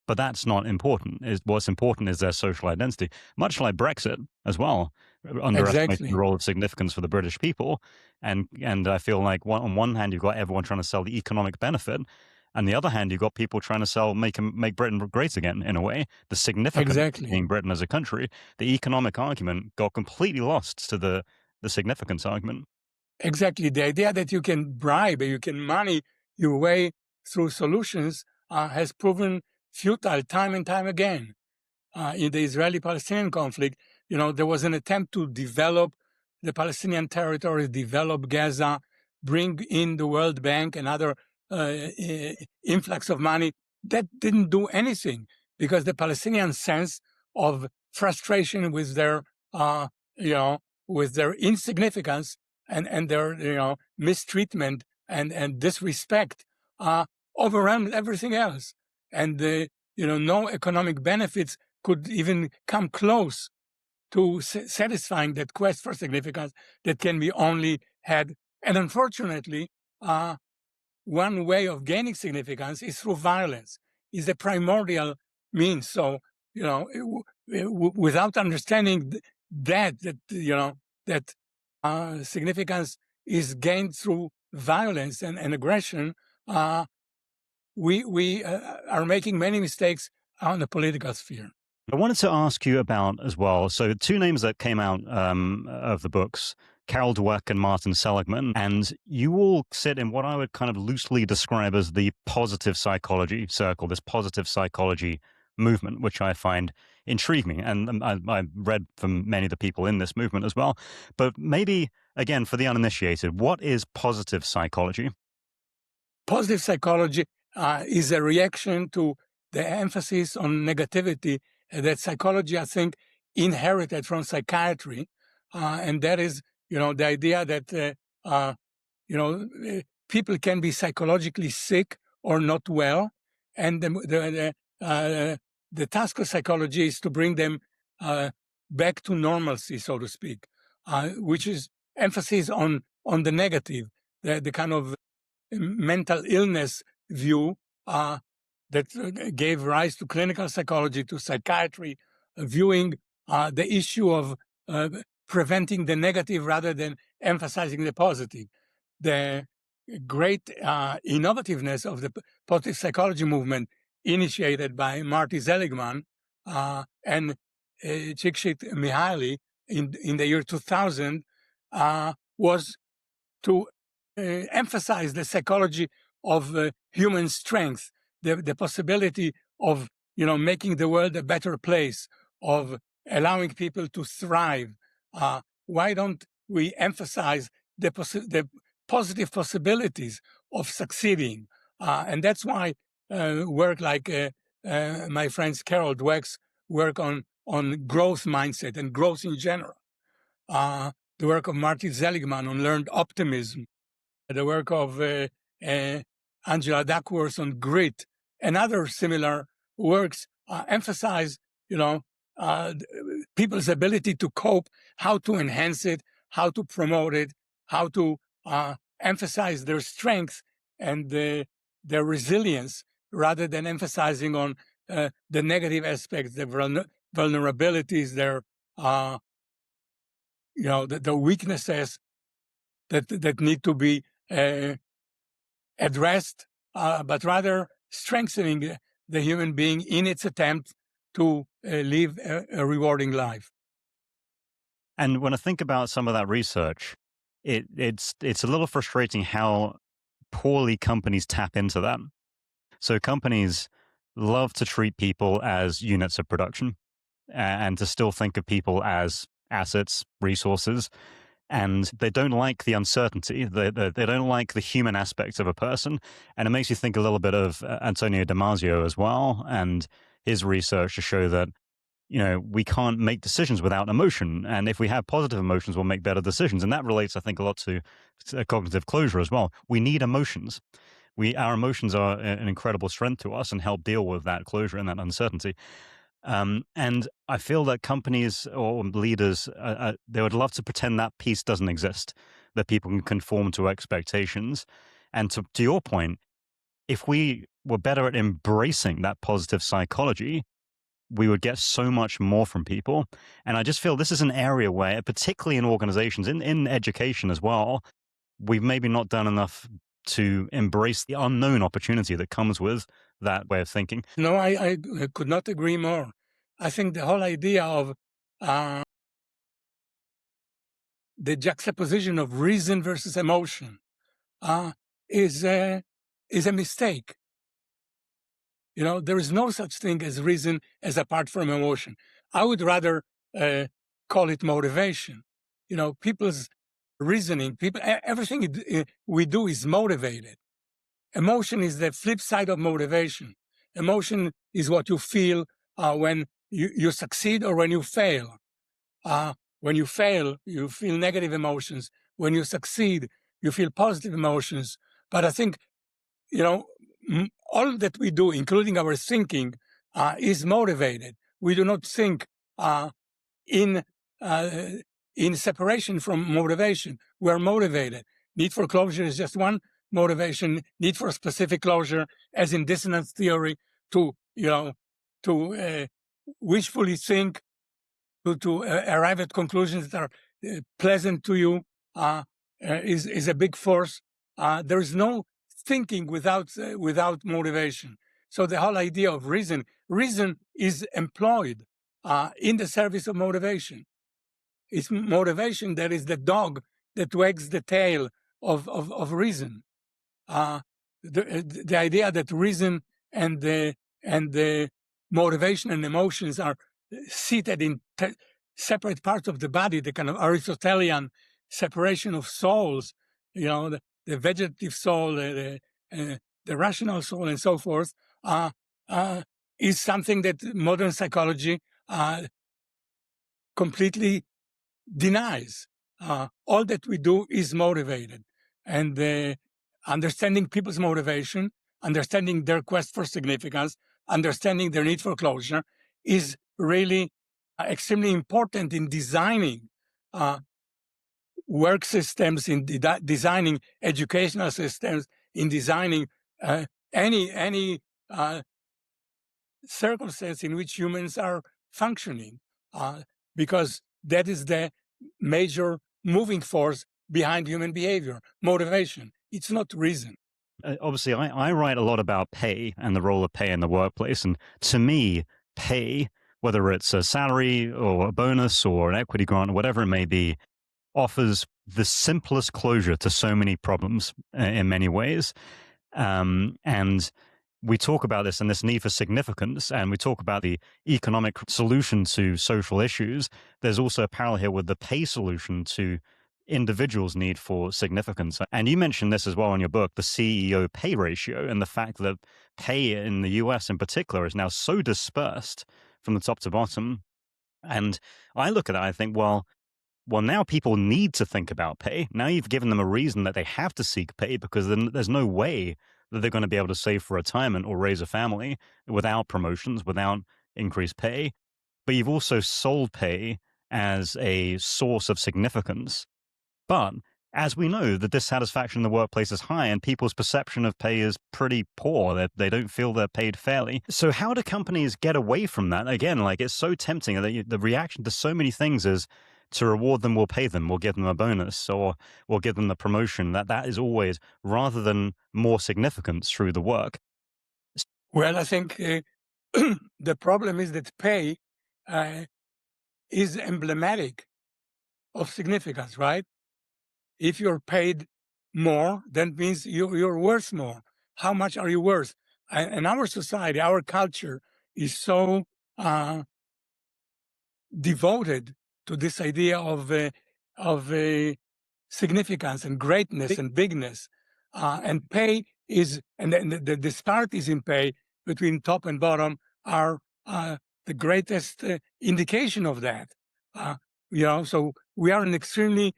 But that's not important. What's important is their social identity, much like Brexit as well, underestimating Exactly. the role of significance for the British people. And I feel like on one hand, you've got everyone trying to sell the economic benefit. On the other hand, you've got people trying to sell, make Britain great again, in a way. The significance Exactly. of being Britain as a country, the economic argument got completely lost to the significance argument. Exactly. The idea that you can bribe, you can money your way through solutions has proven futile time and time again. In the Israeli-Palestinian conflict, there was an attempt to develop the Palestinian territory, develop Gaza, bring in the World Bank and other influx of money. That didn't do anything because the Palestinian sense of frustration with their, with their insignificance and their, mistreatment and disrespect overwhelmed everything else. And no economic benefits could even come close to satisfying that quest for significance that can be only had. And unfortunately, one way of gaining significance is through violence, is the primordial means. So, without understanding that significance is gained through violence and aggression, we are making many mistakes on the political sphere. I wanted to ask you about as well. So, two names that came out of the books, Carol Dweck and Martin Seligman, and you all sit in what I would kind of loosely describe as the positive psychology circle, this positive psychology movement, which I find intriguing. And I read from many of the people in this movement as well. But maybe, again, for the uninitiated, what is positive psychology? Positive psychology is a reaction to the emphasis on negativity that psychology, I think, inherited from psychiatry. And that is, the idea that, people can be psychologically sick or not well. And the task of psychology is to bring them back to normalcy, so to speak, which is emphasis on the negative, the kind of mental illness view that gave rise to clinical psychology, to psychiatry, viewing the issue of preventing the negative rather than emphasizing the positive. The great innovativeness of the positive psychology movement initiated by Marty Seligman and Csikszentmihalyi in the year 2000 was to emphasize the psychology of human strength, the possibility of making the world a better place, of allowing people to thrive. Why don't we emphasize the positive possibilities of succeeding? And that's why work like my friends Carol Dweck's work on growth mindset and growth in general, the work of Martin Seligman on learned optimism, the work of Angela Duckworth on grit, and other similar works emphasize, people's ability to cope, how to enhance it, how to promote it, how to emphasize their strength and their resilience, rather than emphasizing on the negative aspects, the vulnerabilities, their the weaknesses that need to be addressed, but rather strengthening the human being in its attempt to live a rewarding life. And when I think about some of that research, it's a little frustrating how poorly companies tap into that. So companies love to treat people as units of production and to still think of people as assets, resources. And they don't like the uncertainty. They don't like the human aspects of a person. And it makes you think a little bit of Antonio Damasio as well, and his research to show that, we can't make decisions without emotion. And if we have positive emotions, we'll make better decisions. And that relates, I think, a lot to cognitive closure as well. We need emotions. Our emotions are an incredible strength to us and help deal with that closure and that uncertainty. And I feel that companies or leaders, they would love to pretend that piece doesn't exist, that people can conform to expectations. And to your point, if we were better at embracing that positive psychology, we would get so much more from people. And I just feel this is an area where, particularly in organizations, in education as well, we've maybe not done enough to embrace the unknown opportunity that comes with that way of thinking. No, I could not agree more. I think the whole idea of the juxtaposition of reason versus emotion is a mistake. There is no such thing as reason as apart from emotion. I would rather call it motivation. People's reasoning, everything we do is motivated. Emotion is the flip side of motivation. Emotion is what you feel when you succeed or when you fail. When you fail, you feel negative emotions. When you succeed, you feel positive emotions. But I think, all that we do, including our thinking, is motivated. We do not think in separation from motivation. We're motivated. Need for closure is just one motivation. Need for specific closure, as in dissonance theory, to wishfully think, to arrive at conclusions that are pleasant to you, is a big force. There is no thinking without motivation. So the whole idea of reason is employed in the service of motivation. It's motivation that is the dog that wags the tail of reason. The idea that reason and the motivation and emotions are seated in separate parts of the body, the kind of Aristotelian separation of souls, the vegetative soul, the rational soul, and so forth, is something that modern psychology completely denies. All that we do is motivated, and understanding people's motivation, understanding their quest for significance, understanding their need for closure is really extremely important in designing work systems, in designing educational systems, in designing any circumstance in which humans are functioning, because that is the major moving force behind human behavior, motivation. It's not reason. Obviously, I write a lot about pay and the role of pay in the workplace. And to me, pay, whether it's a salary or a bonus or an equity grant or whatever it may be, offers the simplest closure to so many problems in many ways. And we talk about this and this need for significance, and we talk about the economic solution to social issues. There's also a parallel here with the pay solution to individuals' need for significance. And you mentioned this as well in your book, the CEO pay ratio, and the fact that pay in the US in particular is now so dispersed from the top to bottom. And I look at that, I think, well, now people need to think about pay. Now you've given them a reason that they have to seek pay, because then there's no way that they're going to be able to save for retirement or raise a family without promotions, without increased pay. But you've also sold pay as a source of significance. But as we know, the dissatisfaction in the workplace is high and people's perception of pay is pretty poor. They don't feel they're paid fairly. So how do companies get away from that? Again, like, it's so tempting that the reaction to so many things is to reward them, we'll pay them, we'll give them a bonus, or we'll give them the promotion. That is always, rather than more significance through the work. Well, I think the problem is that pay is emblematic of significance, right? If you're paid more, that means you're worth more. How much are you worth? And our society, our culture is so devoted to this idea of significance and greatness and bigness, and pay is, and the disparities in pay between top and bottom are the greatest indication of that. So we are an extremely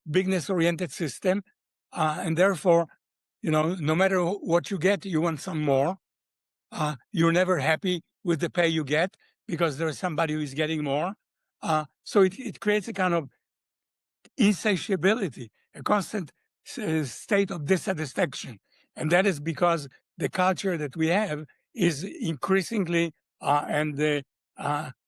bigness-oriented system, and therefore, no matter what you get, you want some more. You're never happy with the pay you get because there's somebody who is getting more. So it creates a kind of insatiability, a constant state of dissatisfaction. And that is because the culture that we have is increasingly and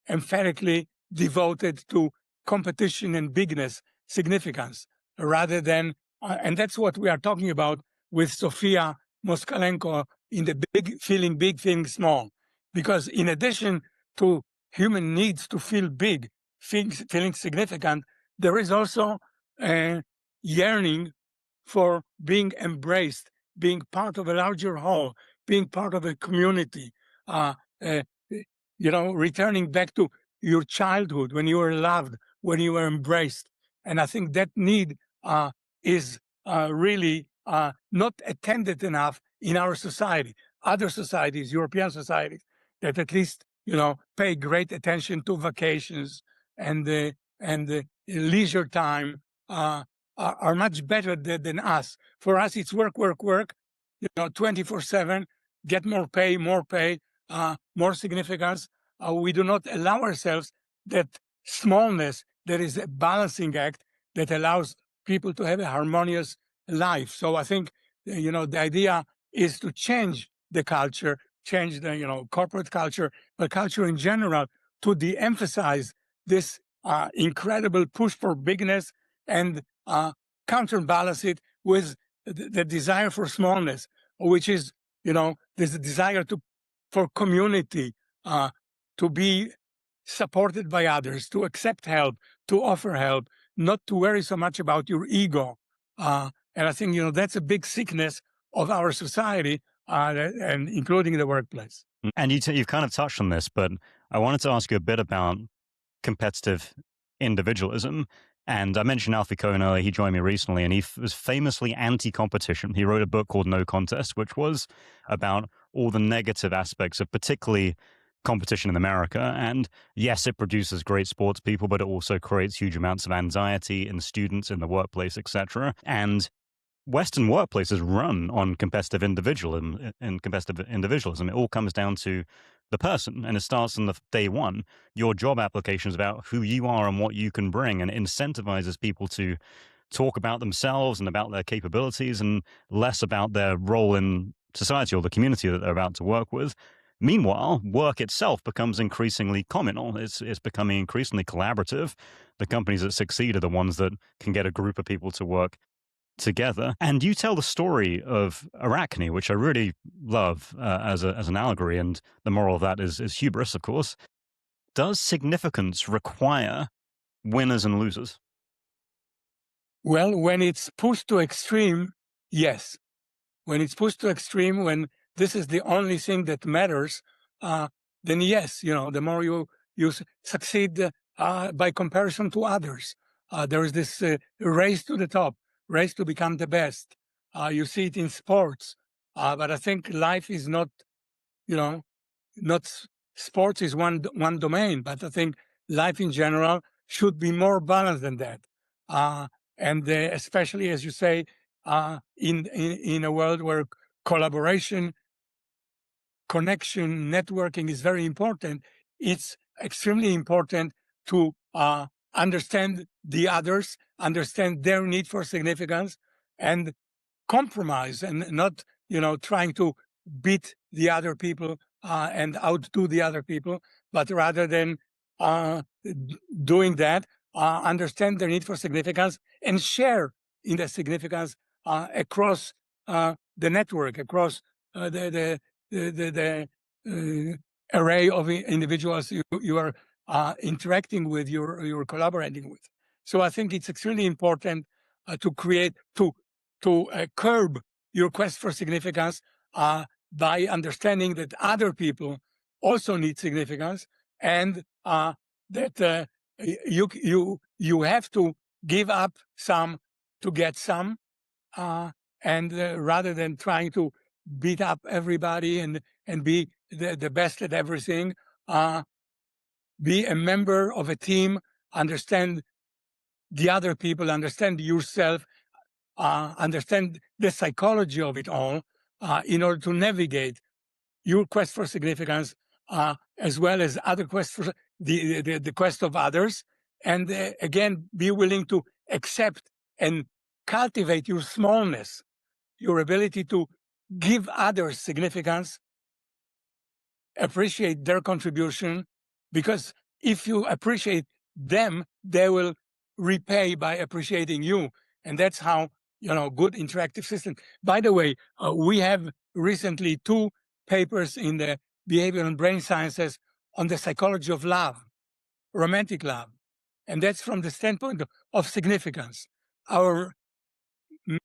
emphatically devoted to competition and bigness, significance, rather than, and that's what we are talking about with Sofia Moskalenko in the feeling big, feeling small. Because in addition to human needs to feel big, feeling significant, there is also a yearning for being embraced, being part of a larger whole, being part of a community, returning back to your childhood when you were loved, when you were embraced. And I think that need is really not attended enough in our society. Other societies, European societies, that at least pay great attention to vacations and leisure time, are much better than us. For us, it's work, 24/7. Get more pay, more significance. We do not allow ourselves that smallness that is a balancing act that allows people to have a harmonious life. So I think the idea is to change the culture, change the corporate culture, but culture in general, to de-emphasize this incredible push for bigness and counterbalance it with the desire for smallness, which is there's a desire for community, to be supported by others, to accept help, to offer help, not to worry so much about your ego. And I think that's a big sickness of our society, and including the workplace. And you've kind of touched on this, but I wanted to ask you a bit about competitive individualism. And I mentioned Alfie Cohen earlier. He joined me recently, and he was famously anti-competition. He wrote a book called No Contest, which was about all the negative aspects of particularly competition in America. And yes, it produces great sports people, but it also creates huge amounts of anxiety in students, in the workplace, etc. And Western workplaces run on competitive individualism. It all comes down to the person, and it starts on the day one. Your job application is about who you are and what you can bring, and it incentivizes people to talk about themselves and about their capabilities, and less about their role in society or the community that they're about to work with. Meanwhile, work itself becomes increasingly communal. It's becoming increasingly collaborative. The companies that succeed are the ones that can get a group of people to work together. And you tell the story of Arachne, which I really love as an allegory. And the moral of that is hubris, of course. Does significance require winners and losers? Well, when it's pushed to extreme, yes. When it's pushed to extreme, when this is the only thing that matters, then yes, the more you succeed by comparison to others. There is this race to the top, race to become the best. You see it in sports, but I think life is not, you know, not sports is one domain, but I think life in general should be more balanced than that. And especially, as you say, in a world where collaboration, connection, networking is very important, it's extremely important to understand the others, understand their need for significance, and compromise, and not trying to beat the other people and outdo the other people, but rather than doing that, understand their need for significance and share in the significance across the network, across the array of individuals you are interacting with, you're collaborating with. So I think it's extremely important to create to curb your quest for significance by understanding that other people also need significance, and that you have to give up some to get some, and rather than trying to beat up everybody and be the best at everything, be a member of a team, understand the other people, understand yourself, understand the psychology of it all, in order to navigate your quest for significance, as well as other quests for the quest of others, and again, be willing to accept and cultivate your smallness, your ability to give others significance, appreciate their contribution, because if you appreciate them, they will repay by appreciating you. And that's how, good interactive system. By the way, we have recently 2 papers in the behavior and brain sciences on the psychology of love, romantic love. And that's from the standpoint of significance. Our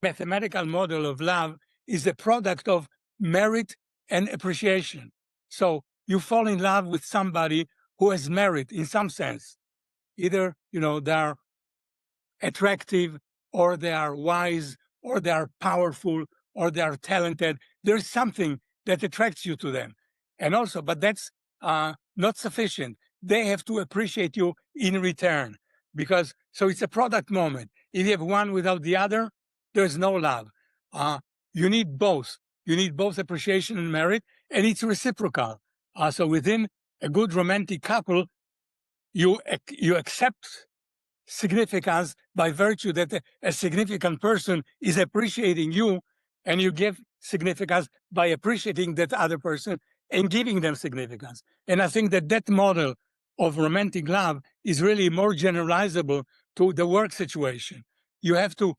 mathematical model of love is a product of merit and appreciation. So you fall in love with somebody who has merit in some sense. Either, they are attractive, or they are wise, or they are powerful, or they are talented. There's something that attracts you to them. And also, but that's not sufficient. They have to appreciate you in return, because so it's a product moment. If you have one without the other, there's no love. You need both. You need both appreciation and merit, and it's reciprocal. So within a good romantic couple, you accept significance by virtue that a significant person is appreciating you, and you give significance by appreciating that other person and giving them significance. And I think that model of romantic love is really more generalizable to the work situation. You have to,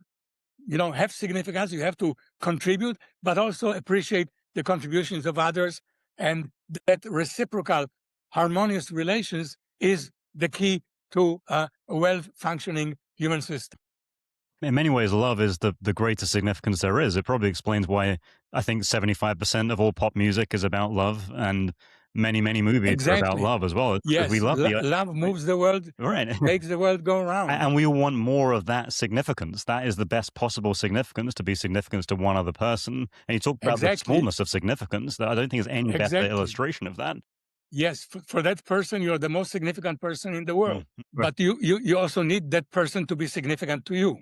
have significance, you have to contribute, but also appreciate the contributions of others. And that reciprocal, harmonious relations is the key to a well-functioning human system. In many ways, love is the greatest significance there is. It probably explains why I think 75% of all pop music is about love, and many, many movies are about Exactly. love as well. Because we Yes, love the love moves the world, right. makes the world go round. And we all want more of that significance. That is the best possible significance, to be significance to one other person. And you talk about the Exactly. smallness of significance. That I don't think there's any better Exactly. illustration of that. Yes, for that person, you're the most significant person in the world. Right. But you also need that person to be significant to you,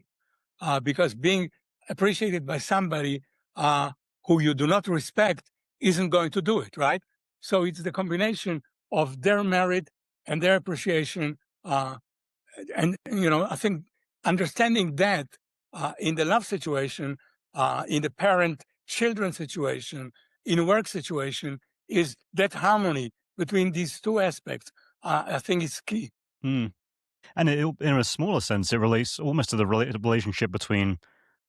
because being appreciated by somebody who you do not respect isn't going to do it, right? So it's the combination of their merit and their appreciation. And, I think understanding that in the love situation, in the parent-children situation, in a work situation, is that harmony between these 2 aspects, I think is key. Mm. And in a smaller sense, it relates almost to the relationship between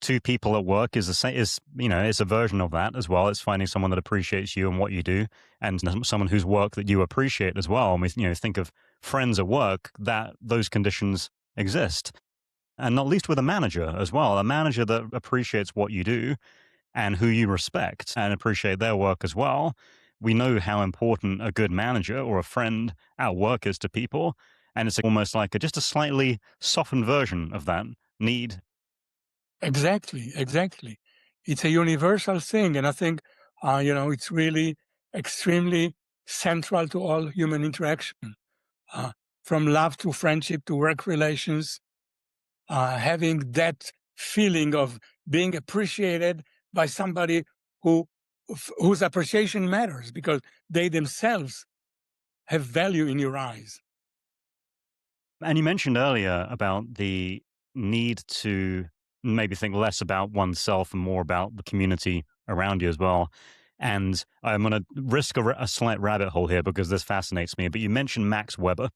two people at work is the same, is, it's a version of that as well. It's finding someone that appreciates you and what you do, and someone whose work that you appreciate as well. And we, think of friends at work, that those conditions exist. And not least with a manager as well, a manager that appreciates what you do and who you respect and appreciate their work as well. We know how important a good manager or a friend at work is to people. And it's almost like just a slightly softened version of that need. Exactly, exactly. It's a universal thing, and I think it's really extremely central to all human interaction, uh, from love to friendship to work relations. Having that feeling of being appreciated by somebody whose appreciation matters because they themselves have value in your eyes. And you mentioned earlier about the need to maybe think less about oneself and more about the community around you as well. And I'm going to risk a slight rabbit hole here because this fascinates me. But you mentioned Max Weber.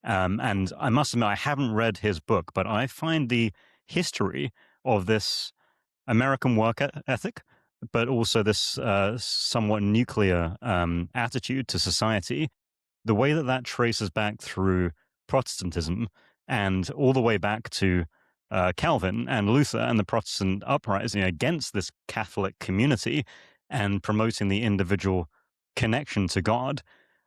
And I must admit, I haven't read his book, but I find the history of this American work ethic, but also this somewhat nuclear attitude to society, the way that that traces back through Protestantism and all the way back to Calvin and Luther and the Protestant uprising against this Catholic community and promoting the individual connection to God.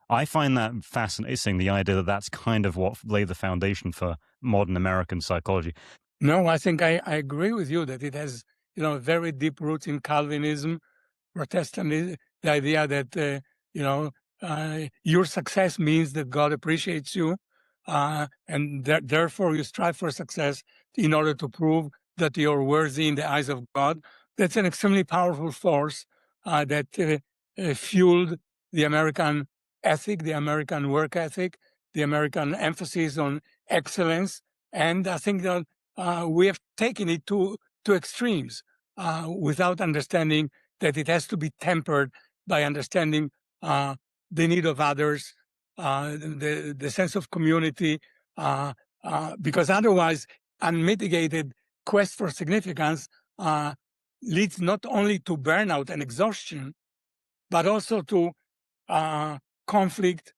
I find that fascinating, the idea that that's kind of what laid the foundation for modern American psychology. No, I think I agree with you that it has very deep roots in Calvinism, Protestantism, the idea that your success means that God appreciates you, and therefore you strive for success in order to prove that you're worthy in the eyes of God. That's an extremely powerful force that fueled the American ethic, the American work ethic, the American emphasis on excellence, and I think that we have taken it to extremes without understanding that it has to be tempered by understanding the need of others, the sense of community, because otherwise, unmitigated quest for significance leads not only to burnout and exhaustion, but also to conflict,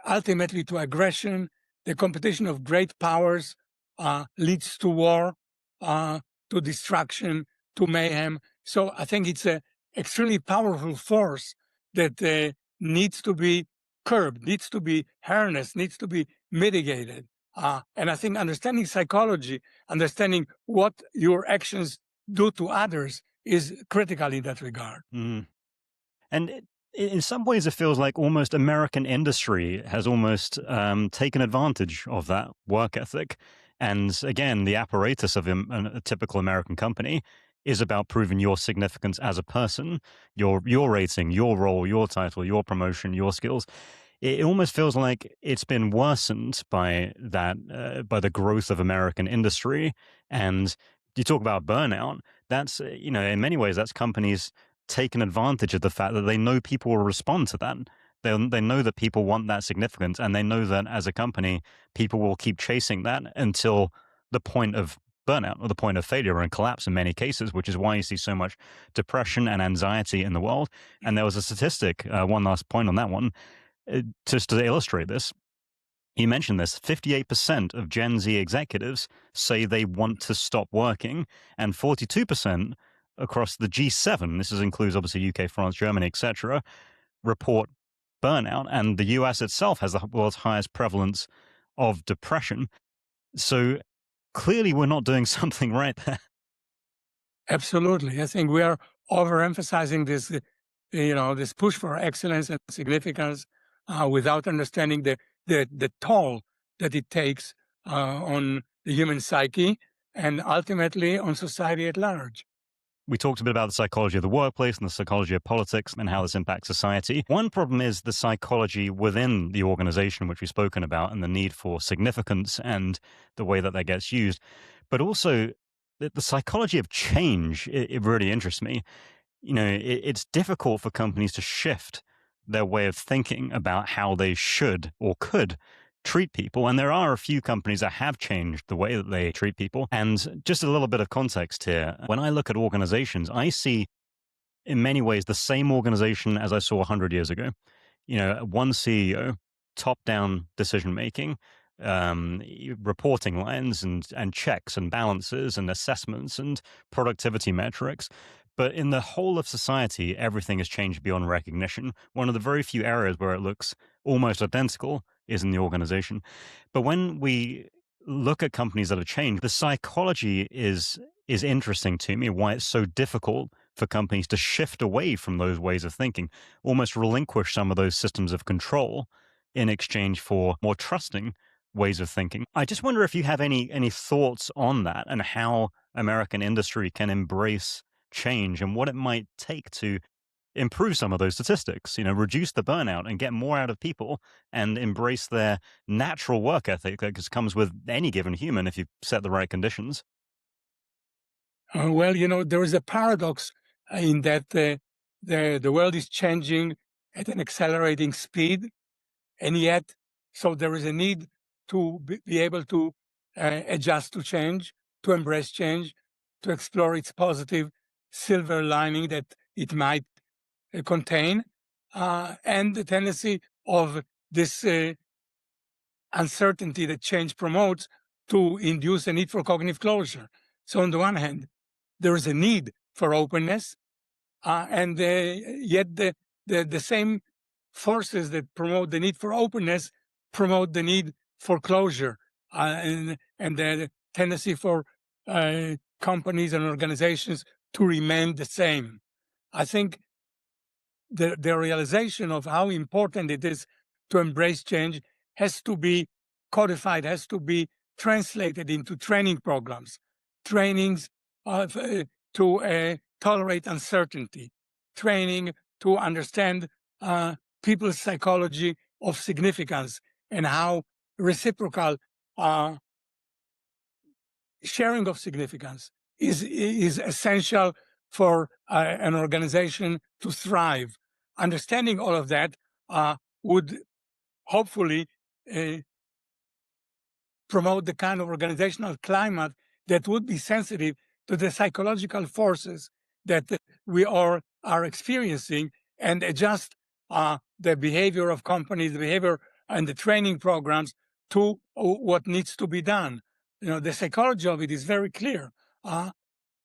ultimately to aggression. The competition of great powers leads to war, to destruction, to mayhem. So I think it's an extremely powerful force that needs to be curbed, needs to be harnessed, needs to be mitigated. And I think understanding psychology, understanding what your actions do to others is critical in that regard. Mm. And in some ways, it feels like almost American industry has almost taken advantage of that work ethic. And again, the apparatus of a typical American company is about proving your significance as a person, your rating, your role, your title, your promotion, your skills. It almost feels like it's been worsened by that, by the growth of American industry. And you talk about burnout. That's, in many ways, that's companies taken advantage of the fact that they know people will respond to that. They know that people want that significance, and they know that as a company, people will keep chasing that until the point of burnout or the point of failure and collapse in many cases, which is why you see so much depression and anxiety in the world. And there was a statistic, one last point on that one, just to illustrate this. You mentioned this, 58% of Gen Z executives say they want to stop working, and 42% across the G7, includes obviously UK, France, Germany, etc., report burnout. And the US itself has the world's highest prevalence of depression. So clearly we're not doing something right there. Absolutely. I think we are overemphasizing this push for excellence and significance without understanding the toll that it takes on the human psyche and ultimately on society at large. We talked a bit about the psychology of the workplace and the psychology of politics and how this impacts society. One problem is the psychology within the organization, which we've spoken about, and the need for significance and the way that gets used. But also the psychology of change, it really interests me. It's difficult for companies to shift their way of thinking about how they should or could treat people. And there are a few companies that have changed the way that they treat people. And just a little bit of context here. When I look at organizations, I see in many ways the same organization as I saw 100 years ago. One CEO, top down decision making, reporting lines and checks and balances and assessments and productivity metrics. But in the whole of society, everything has changed beyond recognition. One of the very few areas where it looks almost identical is in the organization. But when we look at companies that have changed, the psychology is interesting to me, why it's so difficult for companies to shift away from those ways of thinking, almost relinquish some of those systems of control in exchange for more trusting ways of thinking. I just wonder if you have any thoughts on that and how American industry can embrace change and what it might take to improve some of those statistics, reduce the burnout and get more out of people and embrace their natural work ethic that just comes with any given human if you set the right conditions. Well, there is a paradox in that the world is changing at an accelerating speed, and yet, so there is a need to be able to adjust to change, to embrace change, to explore its positive silver lining that it might contain, and the tendency of this uncertainty that change promotes to induce a need for cognitive closure. So on the one hand, there is a need for openness, and yet the same forces that promote the need for openness promote the need for closure, and the tendency for companies and organizations to remain the same. I think the realization of how important it is to embrace change has to be codified, has to be translated into training programs, trainings to tolerate uncertainty, training to understand people's psychology of significance and how reciprocal sharing of significance is essential for an organization to thrive. Understanding all of that would hopefully promote the kind of organizational climate that would be sensitive to the psychological forces that we all are experiencing and adjust the behavior of companies, the behavior and the training programs to what needs to be done. The psychology of it is very clear.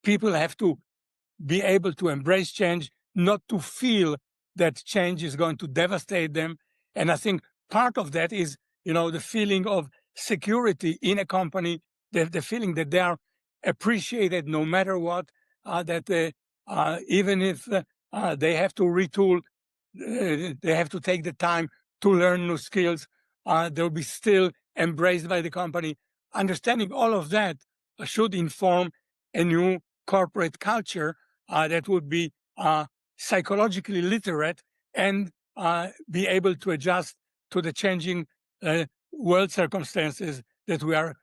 People have to be able to embrace change, not to feel that change is going to devastate them. And I think part of that is, the feeling of security in a company, the feeling that they are appreciated no matter what, that even if they have to retool, they have to take the time to learn new skills, they'll be still embraced by the company. Understanding all of that should inform a new corporate culture that would be psychologically literate and be able to adjust to the changing world circumstances that we are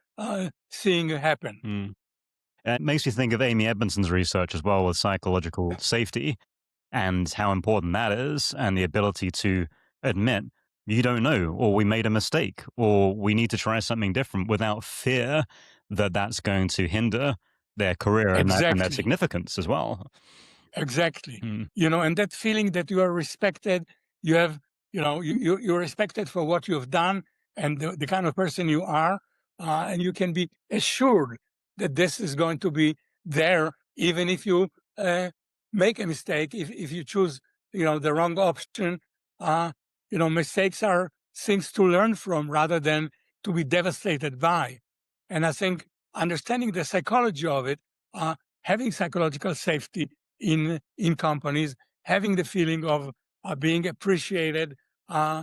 seeing happen. Mm. It makes me think of Amy Edmondson's research as well with psychological safety and how important that is, and the ability to admit you don't know, or we made a mistake, or we need to try something different without fear that that's going to hinder their career and their Exactly. significance as well. Exactly. Mm. And that feeling that you are respected, you have, you're respected for what you have done and the kind of person you are, and you can be assured that this is going to be there, even if you make a mistake, if you choose, the wrong option. Mistakes are things to learn from rather than to be devastated by. And I think understanding the psychology of it, having psychological safety in companies, having the feeling of being appreciated, and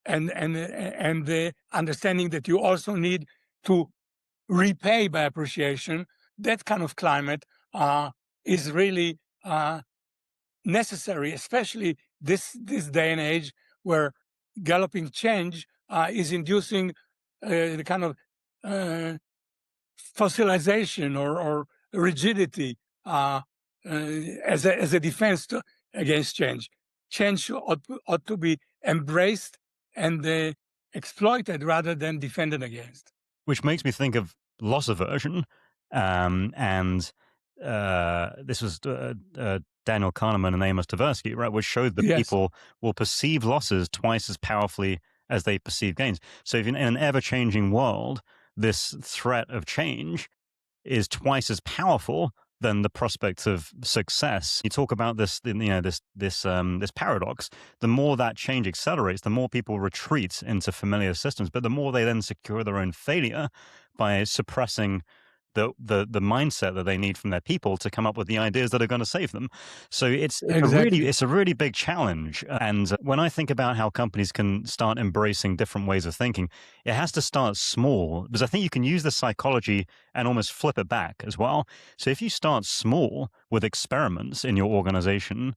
the understanding that you also need to repay by appreciation. That kind of climate is really necessary, especially this day and age where galloping change is inducing the kind of fossilization or rigidity as a defense against change. Change ought to be embraced and exploited rather than defended against. Which makes me think of loss aversion. And this was Daniel Kahneman and Amos Tversky, right, which showed that Yes, people will perceive losses twice as powerfully as they perceive gains. So if in an ever-changing world, this threat of change is twice as powerful than the prospect of success. You talk about this, this paradox. The more that change accelerates, the more people retreat into familiar systems, but the more they then secure their own failure by suppressing the mindset that they need from their people to come up with the ideas that are going to save them. So exactly. it's a really big challenge. And when I think about how companies can start embracing different ways of thinking, it has to start small, because I think you can use the psychology and almost flip it back as well. So if you start small with experiments in your organization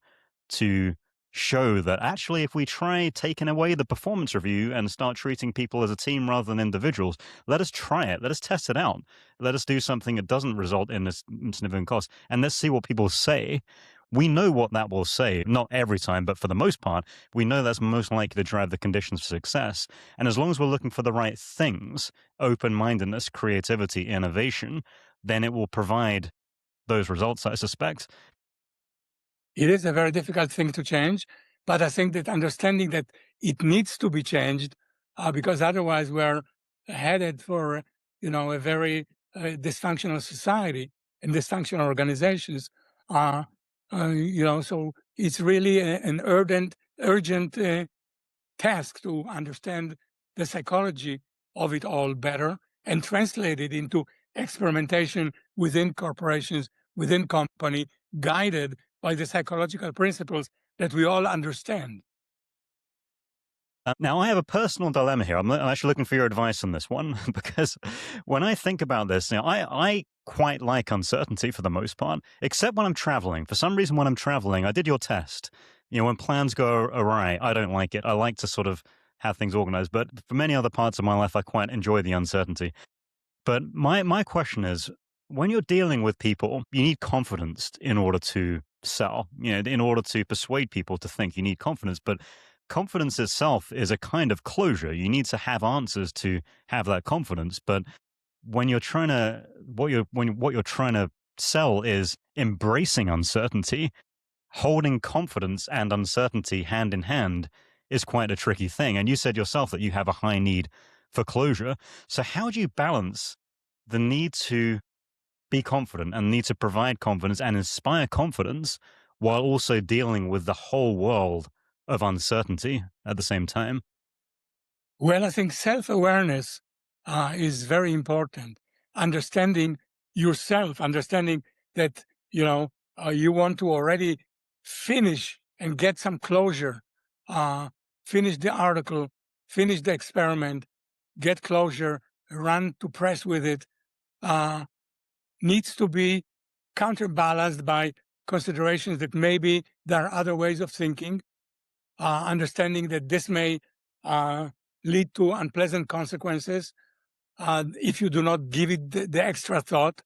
to show that actually if we try taking away the performance review and start treating people as a team rather than individuals, let us try it, let us test it out, let us do something that doesn't result in this significant cost, and let's see what people say. We know what that will say, not every time, but for the most part, we know that's most likely to drive the conditions for success. And as long as we're looking for the right things, open-mindedness, creativity, innovation, then it will provide those results, I suspect. It is a very difficult thing to change, but I think that understanding that it needs to be changed, because otherwise we're headed for, a very dysfunctional society and dysfunctional organizations. So it's really an urgent task to understand the psychology of it all better and translate it into experimentation within corporations, within company, guided by the psychological principles that we all understand. Now, I have a personal dilemma here. I'm actually looking for your advice on this one because when I think about this, I quite like uncertainty for the most part, except when I'm traveling. For some reason, when I'm traveling, I did your test. When plans go awry, I don't like it. I like to sort of have things organized. But for many other parts of my life, I quite enjoy the uncertainty. But my question is, when you're dealing with people, you need confidence in order to sell. In order to persuade people to think, you need confidence. But confidence itself is a kind of closure. You need to have answers to have that confidence. But when you're trying to what you're trying to sell is embracing uncertainty, holding confidence and uncertainty hand in hand is quite a tricky thing. And you said yourself that you have a high need for closure. So how do you balance the need to be confident and need to provide confidence and inspire confidence while also dealing with the whole world of uncertainty at the same time? Well, I think self-awareness is very important. Understanding yourself, understanding that, you want to already finish and get some closure, uh, finish the article, finish the experiment, get closure, run to press with it, uh, needs to be counterbalanced by considerations that maybe there are other ways of thinking, understanding that this may uh, lead to unpleasant consequences if you do not give it the extra thought,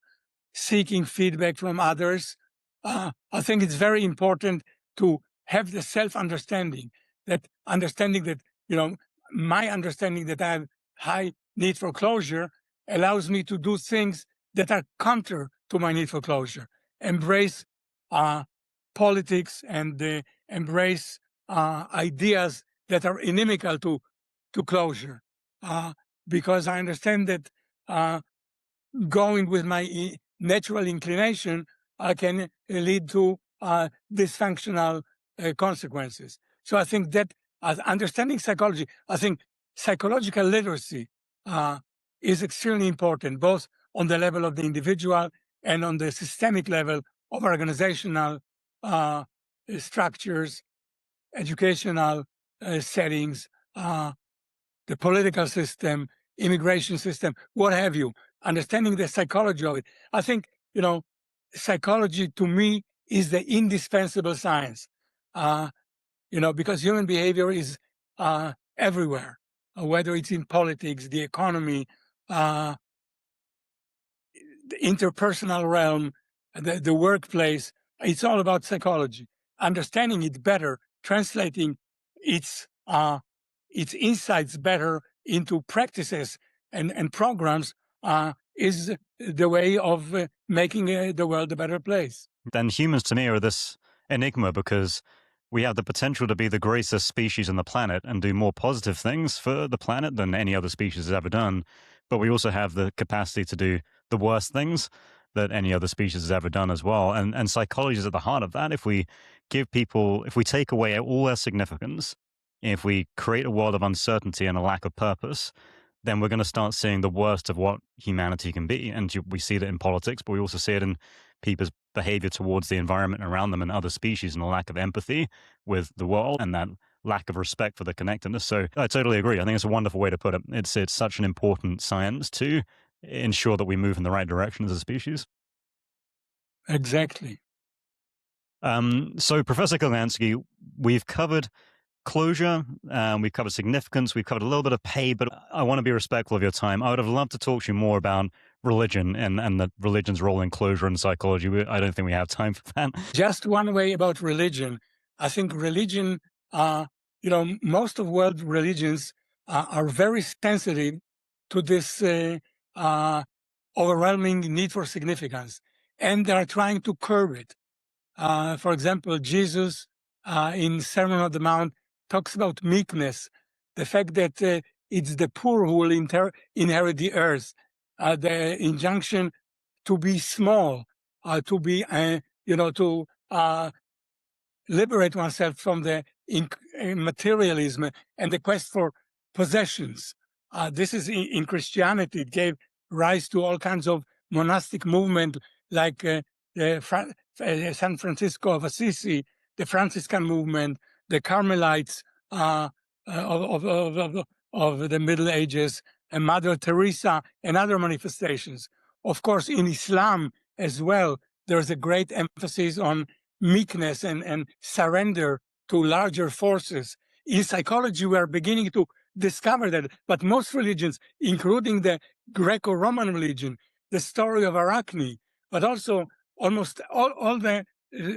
seeking feedback from others. I think it's very important to have the self-understanding, that understanding that, my understanding that I have high need for closure allows me to do things that are counter to my need for closure. Embrace uh, politics and embrace ideas that are inimical to closure. Uh, because I understand that going with my natural inclination can lead to dysfunctional consequences. So I think that understanding psychology, I think psychological literacy is extremely important, both on the level of the individual and on the systemic level of organizational structures, educational settings, the political system, immigration system, what have you, understanding the psychology of it. I think, psychology to me is the indispensable science, because human behavior is everywhere, whether it's in politics, the economy, uh, the interpersonal realm, the workplace. It's all about psychology. Understanding it better, translating its insights better into practices and programs is the way of making the world a better place. Then humans, to me, are this enigma because we have the potential to be the greatest species on the planet and do more positive things for the planet than any other species has ever done. But we also have the capacity to do the worst things that any other species has ever done as well. And psychology is at the heart of that. If we give people, if we take away all their significance, if we create a world of uncertainty and a lack of purpose, then we're going to start seeing the worst of what humanity can be. And we see that in politics, but we also see it in people's behavior towards the environment around them and other species, and a lack of empathy with the world and that lack of respect for the connectedness. So I totally agree. I think it's a wonderful way to put it. It's such an important science to ensure that we move in the right direction as a species. Exactly. So Professor Kruglanski, we've covered closure, we've covered significance, we've covered a little bit of pay, but I want to be respectful of your time. I would have loved to talk to you more about religion and the religion's role in closure and psychology. I don't think we have time for that. Just one way about religion. I think religion, most of world religions are very sensitive to this overwhelming need for significance, and they are trying to curb it. For example, Jesus in Sermon on the Mount talks about meekness, the fact that it's the poor who will inherit the earth, the injunction to be small, to be, to liberate oneself from the materialism and the quest for possessions. This is in Christianity. It gave rise to all kinds of monastic movement like San Francisco of Assisi, the Franciscan movement, the Carmelites of the Middle Ages, and Mother Teresa, and other manifestations. Of course, in Islam as well, there's a great emphasis on meekness and surrender to larger forces. In psychology, we are beginning to discover that, but most religions, including the Greco-Roman religion, the story of Arachne, but also almost all the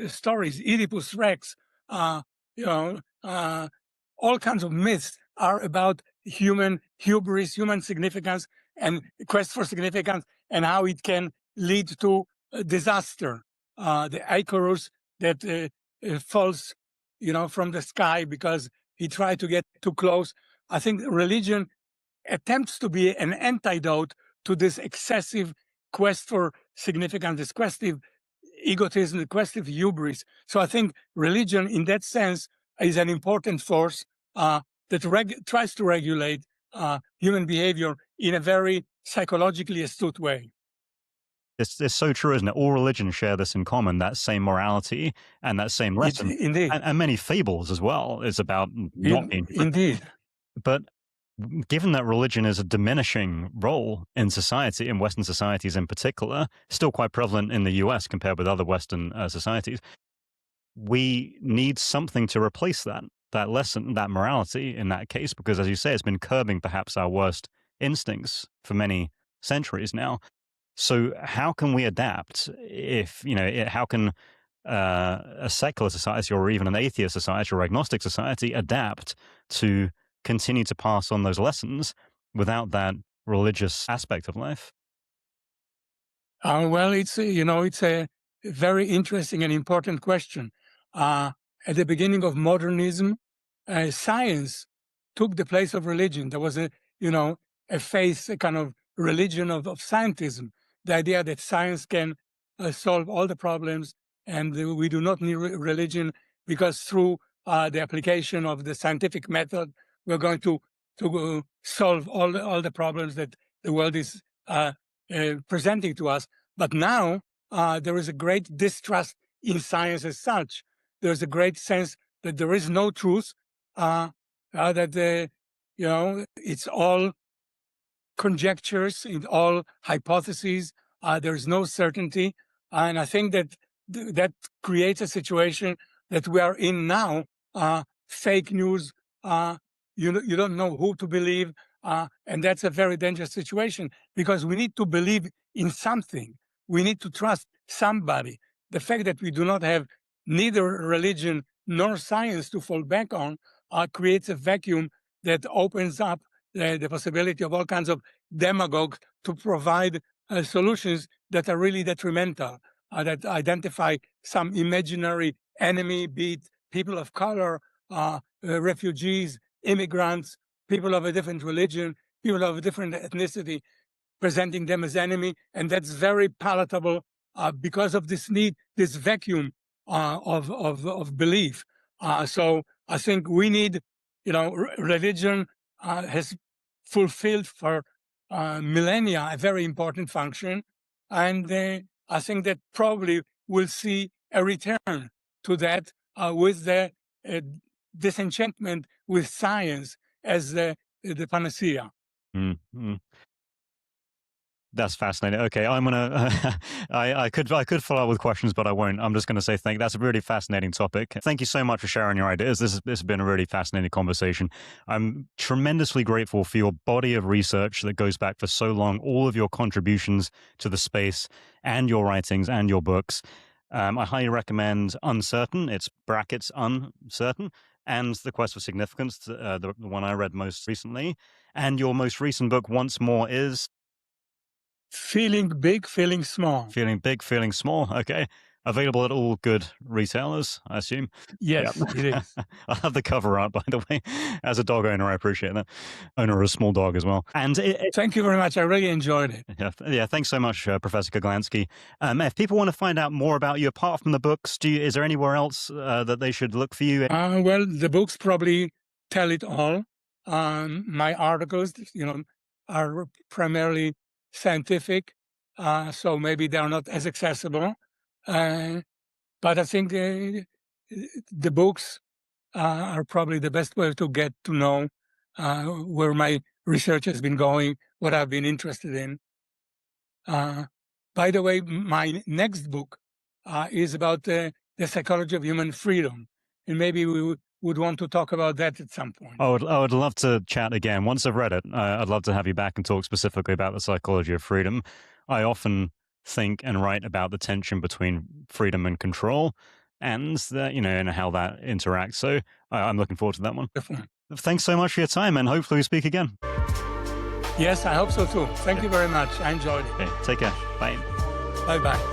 stories, Oedipus Rex, all kinds of myths are about human hubris, human significance, and quest for significance, and how it can lead to disaster. The Icarus that falls, from the sky because he tried to get too close. I think religion attempts to be an antidote to this excessive quest for significance, this quest of egotism, the quest of hubris. So I think religion, in that sense, is an important force that tries to regulate human behavior in a very psychologically astute way. It's so true, isn't it? All religions share this in common, that same morality and that same lesson. Indeed. And many fables as well is about not being true. Indeed. But given that religion is a diminishing role in society, in Western societies in particular, still quite prevalent in the US compared with other Western societies, we need something to replace that lesson, that morality in that case, because as you say, it's been curbing perhaps our worst instincts for many centuries now. So how can we adapt how can a secular society or even an atheist society or agnostic society adapt to continue to pass on those lessons without that religious aspect of life? Well, it's a very interesting and important question. At the beginning of modernism, science took the place of religion. There was a faith, a kind of religion of scientism. The idea that science can solve all the problems, and we do not need religion because through the application of the scientific method, we're going to solve all the problems that the world is presenting to us. But now there is a great distrust in science as such. There's a great sense that there is no truth, that it's all conjectures, in all hypotheses. There's no certainty, and I think that that creates a situation that we are in now. Fake news. You don't know who to believe, and that's a very dangerous situation because we need to believe in something. We need to trust somebody. The fact that we do not have neither religion nor science to fall back on creates a vacuum that opens up the possibility of all kinds of demagogues to provide solutions that are really detrimental, that identify some imaginary enemy, be it people of color, refugees, immigrants, people of a different religion, people of a different ethnicity, presenting them as enemy, and that's very palatable because of this need, this vacuum of belief. So I think we need, religion has fulfilled for millennia a very important function, and I think that probably we'll see a return to that with the disenchantment with science as the panacea. Mm-hmm. That's fascinating. Okay, I'm gonna. I could follow up with questions, but I won't. I'm just gonna say thank. That's a really fascinating topic. Thank you so much for sharing your ideas. This has been a really fascinating conversation. I'm tremendously grateful for your body of research that goes back for so long. All of your contributions to the space and your writings and your books. I highly recommend Uncertain. It's brackets uncertain. And The Quest for Significance, the one I read most recently. And your most recent book, Once More, is Feeling big, feeling small. Feeling Big, Feeling Small. Okay. Available at all good retailers, I assume. Yes, Yep. it is. I love the cover art, by the way. As a dog owner, I appreciate that. Owner of a small dog as well. And thank you very much. I really enjoyed it. Yeah, thanks so much, Professor Kruglanski. If people want to find out more about you, apart from the books, is there anywhere else that they should look for you? Well, the books probably tell it all. My articles, are primarily scientific, so maybe they're not as accessible. But I think the books are probably the best way to get to know where my research has been going, what I've been interested in. By the way, my next book is about the psychology of human freedom, and maybe we would want to talk about that at some point. I would love to chat again. Once I've read it, I'd love to have you back and talk specifically about the psychology of freedom. I often think and write about the tension between freedom and control, and that, and how that interacts. So I'm looking forward to that one. Definitely. Thanks so much for your time, and hopefully we speak again. Yes, I hope so too. Thank you very much. I enjoyed it. Okay, take care. Bye. Bye-bye.